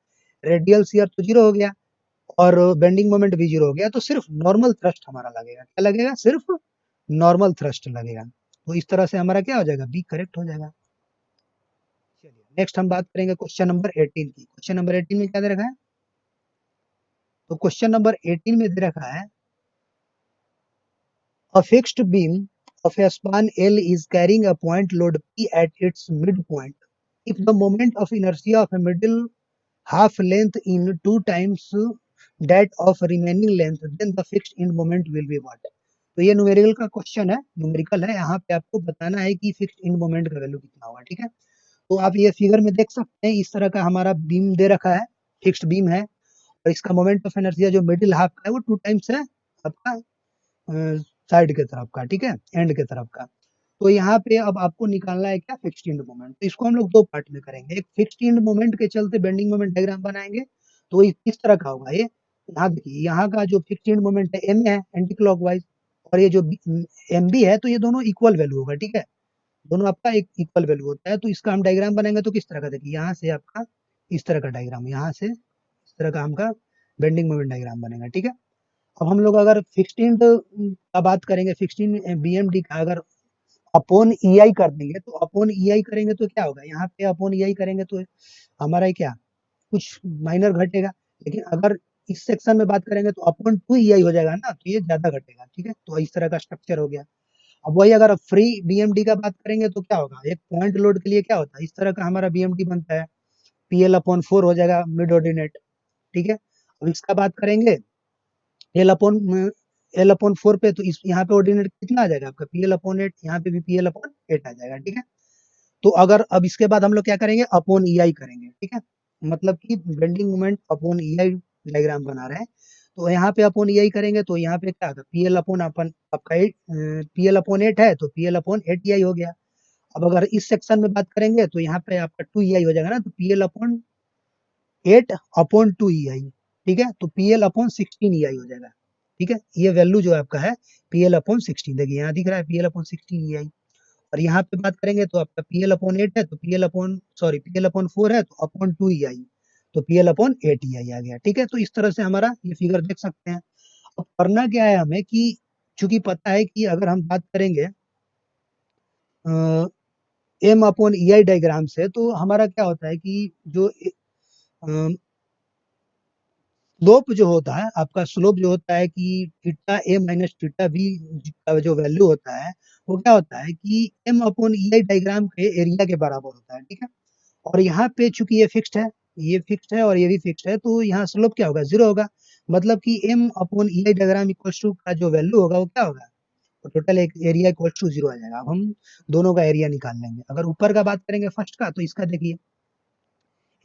रेडियल शियर तो जीरो हो गया, और बेंडिंग मोमेंट भी जीरो हो गया। तो सिर्फ नॉर्मल थ्रस्ट हमारा लगेगा, क्या लगेगा, सिर्फ नॉर्मल थ्रस्ट लगेगा। तो इस तरह से हमारा क्या हो जाएगा, बी करेक्ट हो जाएगा। चलिए नेक्स्ट हम बात करेंगे क्वेश्चन नंबर 18 की। क्वेश्चन नंबर 18 में क्या दे रखा है, तो क्वेश्चन नंबर 18 में दे रखा है a fixed beam of a span L is carrying a point load P at its midpoint. If the moment of inertia of a middle half length in 2 times that of remaining length, then the fixed end moment will be what? तो ये numerical का question है, numerical है, यहाँ पे आपको बताना है कि फिक्स्ड एंड मोमेंट का वैल्यू कितना होगा, ठीक है। तो आप ये फिगर में देख सकते हैं, इस तरह का हमारा बीम दे रखा है, फिक्स्ड बीम है, और इसका मोमेंट ऑफ इनर्शिया जो मिडिल हाफ का है वो 2 टाइम्स है आपका साइड के तरफ का, ठीक है, एंड के तरफ का। तो यहाँ पे अब आपको निकालना है क्या, फिक्स्ड एंड मोमेंट। तो इसको हम लोग दो पार्ट में करेंगे, एक फिक्स्ड एंड मोमेंट के चलते बेंडिंग मोमेंट डायग्राम बनाएंगे, तो इस तरह का होगा ये। यहाँ देखिए, यहाँ का जो फिक्स्ड एंड मोमेंट है एम है एंटी क्लॉकवाइज, और ये जो एम बी है, तो ये दोनों इक्वल वैल्यू होगा, ठीक है, दोनों आपका एक इक्वल वैल्यू होता है। तो इसका हम डायग्राम बनाएंगे तो किस तरह का, देखिए यहाँ से आपका इस तरह का डायग्राम, यहाँ से इस तरह का हमका बेंडिंग मोमेंट डायग्राम बनेगा, ठीक है। अब हम लोग अगर फिक्स्ड का बात करेंगे, फिक्स्ड बीएमडी का अगर अपॉन ईआई कर देंगे, तो अपॉन ईआई करेंगे तो क्या होगा, यहाँ पे अपॉन ईआई करेंगे तो हमारा क्या कुछ माइनर घटेगा, लेकिन अगर इस सेक्शन में बात करेंगे तो अपॉन 2 ईआई हो जाएगा ना, तो ये ज्यादा घटेगा, ठीक है। तो इस तरह का स्ट्रक्चर हो गया। अब वही अगर फ्री बीएमडी का बात करेंगे तो क्या होगा, एक पॉइंट लोड के लिए क्या होता है, इस तरह का हमारा बीएमडी बनता है, पीएल अपॉन 4 हो जाएगा मिड ऑर्डिनेट, ठीक है। अब इसका बात करेंगे एल अपॉन 4 पे, तो इस यहाँ पे ऑर्डिनेट कितना आ जाएगा आपका, पीएल अपॉन 8, यहाँ पे भी पीएल अपॉन 8 आ जाएगा, ठीक है। तो अगर अब इसके बाद हम लोग क्या करेंगे, अपॉन ईआई करेंगे, ठीक है, मतलब कि bending moment upon EI diagram बना रहे हैं। तो यहाँ पे अपॉन ईआई करेंगे तो यहाँ पे क्या होगा, पीएल अपॉन अपन आपका 8, पीएल अपॉन 8 है तो पीएल अपॉन 8 ईआई हो गया। अब अगर इस सेक्शन में बात करेंगे तो यहाँ पे आपका 2 ईआई हो जाएगा ना, तो पीएल अपॉन 8 अपॉन 2 ईआई, ठीक है, तो पीएल अपॉन 16 ईआई हो जाएगा, ठीक है। ये वैल्यू जो आपका है पीएल अपॉन 16, देखिए यहाँ दिख रहा है पीएल अपॉन 16 ईआई। और यहाँ पे बात करेंगे तो आपका पीएल अपॉन 8 है तो पीएल अपॉन 4 है तो अपॉन 2 ईआई, तो पीएल अपॉन 8 ईआई आ गया, ठीक है। तो इस तरह से हमारा ये फिगर देख सकते हैं। अब करना क्या है हमें कि चूंकि पता है कि अगर हम बात करेंगे एम अपॉन ईआई डायग्राम से, तो हमारा क्या होता है कि जो स्लोप जो होता है आपका, स्लोप जो होता है कि थीटा ए माइनस थीटा बी का जो वैल्यू होता है, वो क्या होता है कि एम अपॉन ईआई डायग्राम के एरिया के बराबर होता है, ठीक है। और यहाँ पे चूंकि ये फिक्स्ड है, ये फिक्स्ड है और ये भी फिक्स्ड है, तो यहाँ स्लोप क्या होगा, 0 होगा, मतलब कि M upon EI diagram equals to का जो वैल्यू होगा वो क्या होगा, तो टोटल एक एरिया इक्वल्स टू 0 आ जाएगा। अब हम दोनों का एरिया निकाल लेंगे। अगर ऊपर का बात करेंगे फर्स्ट का, तो इसका देखिए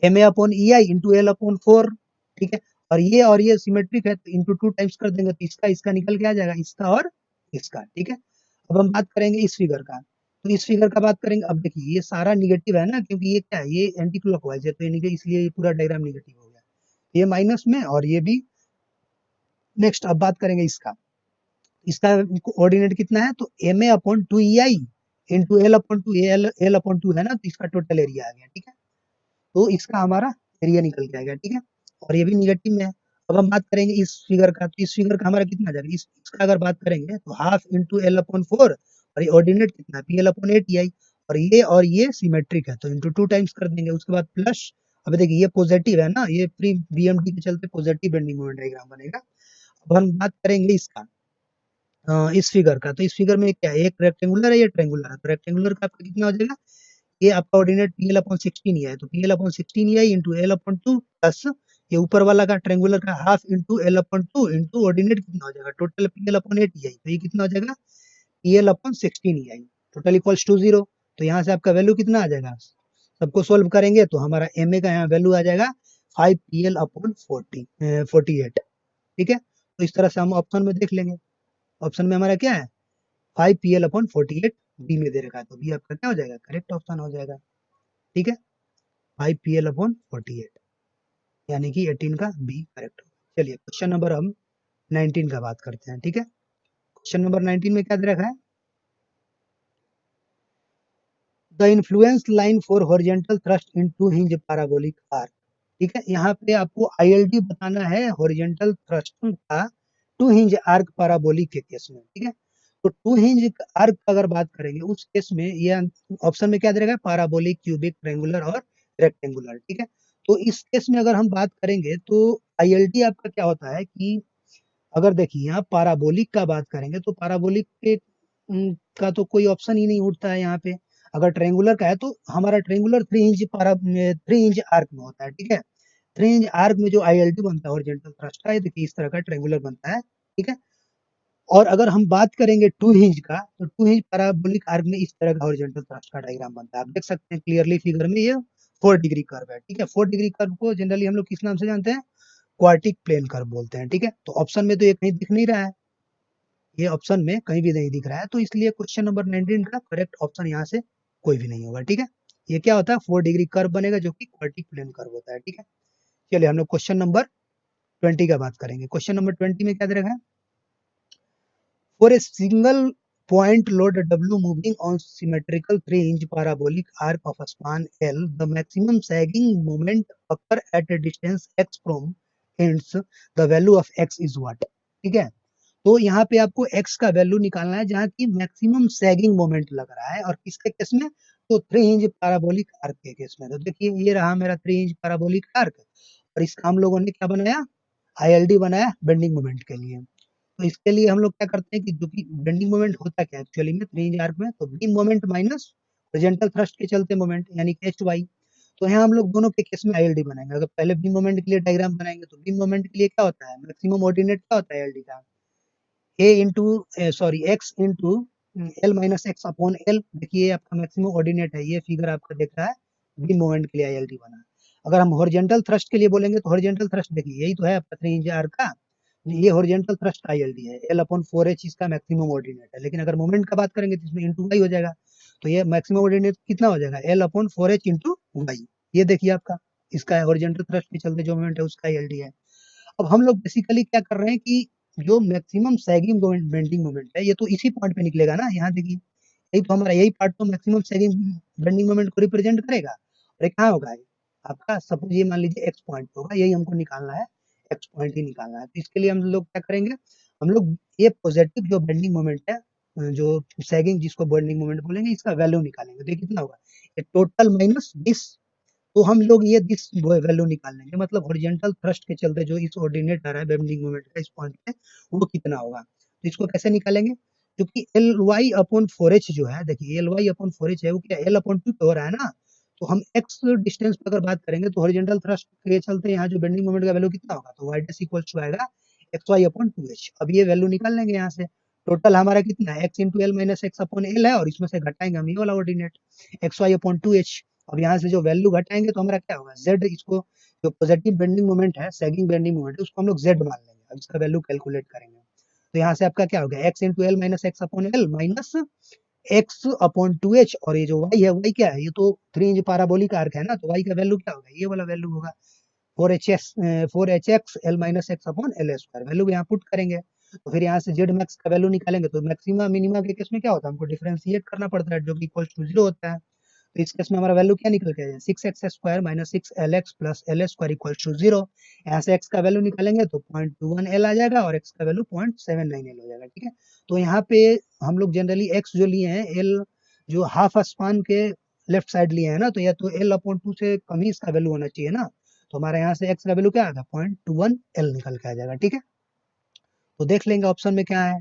M A upon E I into L upon 4, ठीक है, और ये सिमेट्रिक है तो इंटू 2 टाइम्स कर देंगे तो इसका निकल के आ जाएगा, इसका और इसका, ठीक है। अब हम बात करेंगे इस फिगर का, तो इस फिगर का बात करेंगे। अब देखिए ये सारा निगेटिव है ना, क्योंकि ये क्या है, ये एंटी क्लॉकवाइज है, तो इसलिए ये पूरा डायग्राम निगेटिव हो गया, ये माइनस में और ये भी। नेक्स्ट अब बात करेंगे इसका, इसका कोऑर्डिनेट कितना है, तो M A upon 2 E I into L upon 2, L upon 2 है ना, तो इसका टोटल एरिया आ गया, ठीक है। तो इसका हमारा एरिया निकल के आएगा, ठीक है, और ये भी निगेटिव में है। अब हम बात करेंगे इस फिगर का, तो इस फिगर का हमारा कितना आ जाएगा, इसका अगर बात करेंगे तो हाफ इंटू एल अपॉन 4, और ये ऑर्डिनेट कितना है, पी एल अपॉन 8 आई, और ये सिमेट्रिक है तो इंटू 2 टाइम्स कर देंगे, उसके बाद प्लस। अब देखिए ये पॉजिटिव है ना, ये प्री बीएमडी के चलते पॉजिटिव बेंडिंग मोमेंट डायग्राम बनेगा। अब हम बात करेंगे इसका इस फिगर का, तो इस फिगर में क्या है, एक रेक्टेंगुलर है, ये ट्रायंगुलर है, तो रेक्टेंगुलर का आपका कितना हो जाएगा, ये आपका ऑर्डिनेट पीएल अपॉन 16 ही है, तो पीएल अपॉन 16 ही है इंटू एल अपॉन 2 प्लस ये ऊपर वाला का ट्रायंगुलर का half into L upon 2 into ordinate कितना हो जाएगा, टोटल पीएल अपॉन 8 ही है, तो ये कितना हो जाएगा, पीएल अपॉन 16 ही है, टोटल इक्वल्स टू 0। तो यहाँ से आपका वैल्यू कितना आ जाएगा, सबको सोल्व करेंगे तो हमारा एम ए का यहाँ वैल्यू आ जाएगा 5 पीएल अपॉन 48, ठीक है। तो इस तरह से हम ऑप्शन में देख लेंगे, ऑप्शन में हमारा क्या है 5 पीएल अपॉन 48, बी में दे रखा है, तो बी आपका क्या हो जाएगा, करेक्ट ऑप्शन हो जाएगा, ठीक है, 5 पीएल अपॉन 48, यानी कि 18 का बी करेक्ट होगा। चलिए क्वेश्चन नंबर हम 19 का बात करते हैं, ठीक है। क्वेश्चन नंबर 19 में क्या दे रखा है, the influence line for horizontal thrust in two hinge parabolic arch, ठीक है। यहाँ पे आपको आईएलटी बताना है हॉरिजॉन्टल थ्रस्ट का टू हिंज आर्क पैराबोलिक के केस में, ठीक है। तो टू हिंज आर्क अगर बात करेंगे उस केस में ये ऑप्शन में क्या दे रखा है, पैराबोलिक, क्यूबिक, ट्रायंगुलर और रेक्टेंगुलर, ठीक है। तो इस केस में अगर हम बात करेंगे तो आईएलटी आपका क्या होता है कि अगर देखिए यहाँ पाराबोलिक का बात करेंगे तो पाराबोलिक के का तो कोई ऑप्शन ही नहीं उठता है यहाँ पे। अगर ट्रेंगुलर का है तो हमारा ट्रेंगुलर 3 इंच आर्क में होता है, ठीक है। 3 इंच आर्क में जो आईएलटी बनता है हॉरिजॉन्टल थ्रस्ट का, ये देखिए इस तरह का ट्रेंगुलर बनता है, ठीक है। और अगर हम बात करेंगे 2 इंच का, तो 2 इंच पैराबोलिक आर्क में इस तरह का हॉरिजॉन्टल थ्रस्ट का डायग्राम बनता है। आप देख सकते हैं क्लियरली फिगर में, ये 4 डिग्री कर्व है, ठीक है। 4 डिग्री कर्व को जनरली हम लोग किस नाम से जानते हैं? क्वार्टिक प्लेन कर्व बोलते हैं, ठीक है। तो ऑप्शन में तो ये कहीं दिख नहीं रहा है, ये ऑप्शन में कहीं भी नहीं दिख रहा है, तो इसलिए क्वेश्चन नंबर 19 का करेक्ट ऑप्शन यहाँ से कोई भी नहीं होगा, ठीक है। ये क्या होता है? 4 डिग्री कर्व बनेगा जो कि क्वार्टिक प्लेन कर्व होता है, ठीक है। चलिए हम लोग क्वेश्चन नंबर 20 का बात करेंगे। क्वेश्चन नंबर 20 में क्या दे रखा है? For a single point load W moving on symmetrical 3-inch parabolic arc of a span L, the maximum sagging moment occur at a distance x from ends. The value of x is what? ठीक है। तो यहाँ पे आपको x का value निकालना है जहाँ की मैक्सिमम सैगिंग मोमेंट लग रहा है, और किसके केस में? तो 3 इंच पैराबोलिक आर्क के केस में। तो देखिए ये रहा मेरा 3 इंच पैराबोलिक आर्क, और इसका हम लोगों ने क्या बनाया? आईएलडी बनाया बेंडिंग मोमेंट के लिए। तो इसके लिए हम लोग क्या करते हैं कि जो कि बेंडिंग मोमेंट होता क्या है एक्चुअली में 3 इंच आर्क में? तो beam moment minus horizontal thrust के चलते मोमेंट, यानी कि एच वाई। तो यहाँ हम लोग दोनों के केस में आईएलडी बनाएंगे। अगर पहले बीम मोमेंट के लिए डायग्राम बनाएंगे तो बीम मोमेंट के लिए क्या होता है? मैक्सिमम ऑर्डिनेट क्या होता है आईएलडी का? A into sorry X into L minus X upon L. देखिए आपका मैक्सिमम ऑर्डिनेट है, ये फिगर आपका देख रहा है बीम मोमेंट के लिए आईएलडी बना। अगर हम हॉरिजॉन्टल थ्रस्ट के लिए बोलेंगे तो हॉरिजॉन्टल थ्रस्ट देखिए यही तो है आपका 3 इंच आर्क का, ये हॉरिजॉन्टल थ्रस्ट आईएलडी है, एल अपॉन 4h इसका मैक्सिमम ऑर्डिनेट है। लेकिन अगर मोमेंट का बात करेंगे तो इसमें इंटू वाई हो जाएगा, तो ये मैक्सिमम ऑर्डिनेट कितना हो जाएगा? L upon 4h into Y. ये देखिए आपका इसका हॉरिजॉन्टल थ्रस्ट के चलते जो मोमेंट है उसका आईएलडी है। अब हम लोग बेसिकली क्या कर रहे हैं कि जो मैक्सिमम सैगिंग बेंडिंग मोमेंट है ये तो इसी पॉइंट पे निकलेगा ना, यहाँ देखिए यही तो हमारा, यही पार्ट तो मैक्सिमम सैगिंग बेंडिंग मोमेंट को रिप्रेजेंट करेगा। और ये कहाँ होगा? आपका सपोज ये मान लीजिए एक्स पॉइंट होगा, यही हमको निकालना है, एक्स पॉइंट ही निकालना है। तो इसके लिए हम लोग क्या करेंगे? हम लोग ये पॉजिटिव जो बेंडिंग मोमेंट है, जो सैगिंग जिसको बेंडिंग मोमेंट बोलेंगे, इसका वैल्यू निकालेंगे। तो ये कितना होगा? ये टोटल माइनस दिस। तो हम लोग ये दिस वैल्यू निकाल लेंगे, मतलब हॉरिजॉन्टल थ्रस्ट के चलते जो इस ऑर्डिनेट आ रहा है बेंडिंग मोमेंट का इस पॉइंट पे, वो कितना होगा। तो इसको कैसे निकालेंगे? क्योंकि एल वाई अपॉन 4h जो है, देखिए एल वाई अपॉन 4h है वो क्या एल अपॉन 2 पे हो रहा है ना। तो हम एक्स डिस्टेंस पे अगर बात करेंगे तो हॉरिजॉन्टल थ्रस्ट के चलते यहाँ जो बेंडिंग मोमेंट का वैल्यू कितना होगा? तो वाई डैश इक्वल्स टू आएगा एक्स वाई अपॉन 2h। अब ये वैल्यू निकाल लेंगे यहाँ से। टोटल हमारा कितना है? X into L minus X upon L है, और इसमें से घटाएंगे हम ये वाला ordinate x Y upon 2h। अब यहाँ से जो वैल्यू घटाएंगे तो हमारा क्या होगा? जेड। इसको जो पॉजिटिव बेंडिंग मोमेंट है, सैगिंग बेंडिंग मोमेंट है, उसको हम लोग जेड मान लेंगे। अब इसका वैल्यू कैलकुलेट करेंगे तो यहाँ से आपका क्या हो गया? X into L minus X upon L minus X upon 2h, और ये जो वाई है, वाई क्या है? ये तो 3 इंच पाराबोलिक आर्क है ना, तो वाई का वैल्यू क्या होगा? ये वाला वैल्यू होगा 4h x L minus X upon L square. Value यहाँ पुट करेंगे तो फिर यहाँ से जेड मैक्स का वैल्यू निकालेंगे। तो मैक्सिमा मिनिमा के केस में क्या होता है? हमको डिफरेंशिएट करना पड़ता है, जो कि इक्वल टू 0 होता है। तो इस केस में हमारा वैल्यू क्या निकल के आएगा? 6x² माइनस 6lx प्लस एल स्क्वायर इक्वल टू 0। यहाँ से x का वैल्यू निकालेंगे तो 0.21l आ जाएगा, और x का वैल्यू 0.79l हो जाएगा, ठीक है। तो यहाँ पे हम लोग जनरली x जो लिए हैं, l जो हाफ स्पान के लेफ्ट साइड लिए हैं ना, तो या तो l अपॉन 2 से कम ही इसका वैल्यू होना चाहिए ना। तो हमारे यहाँ से x का वैल्यू क्या आएगा? 0.21l निकल के आ जाएगा, ठीक है। तो देख लेंगे ऑप्शन में क्या है।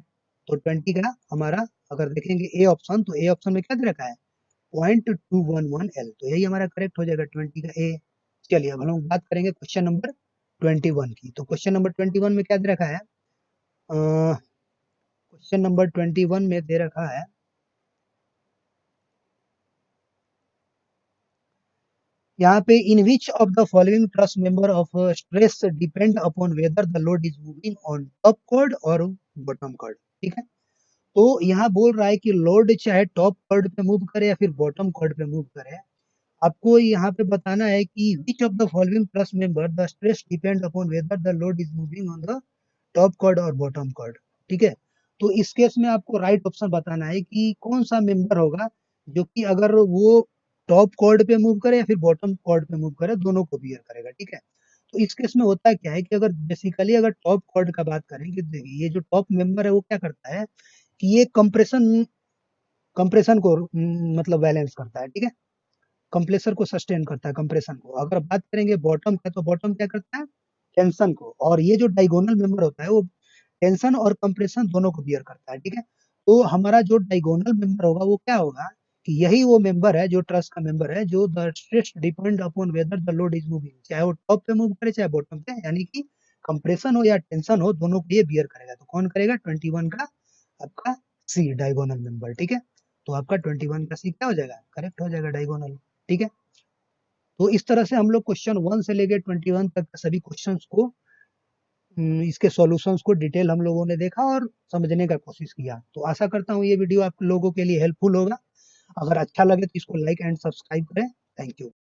तो 20 का हमारा अगर देखेंगे ए ऑप्शन, तो ए ऑप्शन में क्या दे रखा है? 0.211L। तो यही हमारा करेक्ट हो जाएगा 20 का ए। चलिए अब हम लोग बात करेंगे क्वेश्चन नंबर 21 की। तो क्वेश्चन नंबर 21 में क्या दे रखा है? क्वेश्चन नंबर 21 में दे रखा है यहाँ पे, in which of the following truss member of stress depend upon whether the load is moving on top chord और बॉटम कॉर्ड, ठीक है। तो यहाँ बोल रहा है कि लोड चाहे टॉप कॉर्ड पे मूव करे या फिर बॉटम कॉर्ड पे मूव करे, आपको यहाँ पे बताना है कि which of the following truss member the stress depend upon whether the load is moving on the top chord और बॉटम कॉर्ड, ठीक है। तो इस केस में आपको राइट ऑप्शन बताना है कि कौन सा मेंबर होगा जो कि अगर वो टॉप कॉर्ड पे मूव करे या फिर बॉटम कॉर्ड पे मूव करे, दोनों को बियर करेगा, ठीक है। तो इस केस में होता क्या है कि अगर बेसिकली अगर टॉप कॉर्ड का बात करें कि देखिए ये जो टॉप मेंबर है वो क्या करता है कि ये कंप्रेशन कंप्रेशन को मतलब बैलेंस करता है, ठीक है। कंप्रेसर को सस्टेन करता है कंप्रेशन को। अगर बात करेंगे बॉटम का, तो बॉटम क्या करता है? टेंशन को, और ये जो डायगोनल मेंबर होता है वो टेंशन और कंप्रेशन दोनों को बियर करता है, ठीक है। तो हमारा जो डायगोनल मेंबर होगा वो क्या होगा कि यही वो मेंबर है जो ट्रस का मेंबर है, जो the stress depend upon whether the load is moving, चाहे वो टॉप पे मूव करे चाहे बॉटम पे, यानी कि कंप्रेशन हो या टेंशन हो दोनों को ये बियर करेगा। तो कौन करेगा? 21 का आपका सी डायगोनल मेंबर, ठीक है। तो आपका 21 का सी क्या हो जाएगा? करेक्ट हो जाएगा, डायगोनल, ठीक है। तो इस तरह से हम लोग क्वेश्चन 1 से लेके 21 तक के सभी क्वेश्चंस को इसके सॉल्यूशंस को डिटेल हम लोगों ने देखा और समझने का कोशिश किया। तो आशा करता हूँ ये वीडियो आप लोगों के लिए हेल्पफुल होगा। अगर अच्छा लगे तो इसको लाइक एंड सब्सक्राइब करें। Thank you.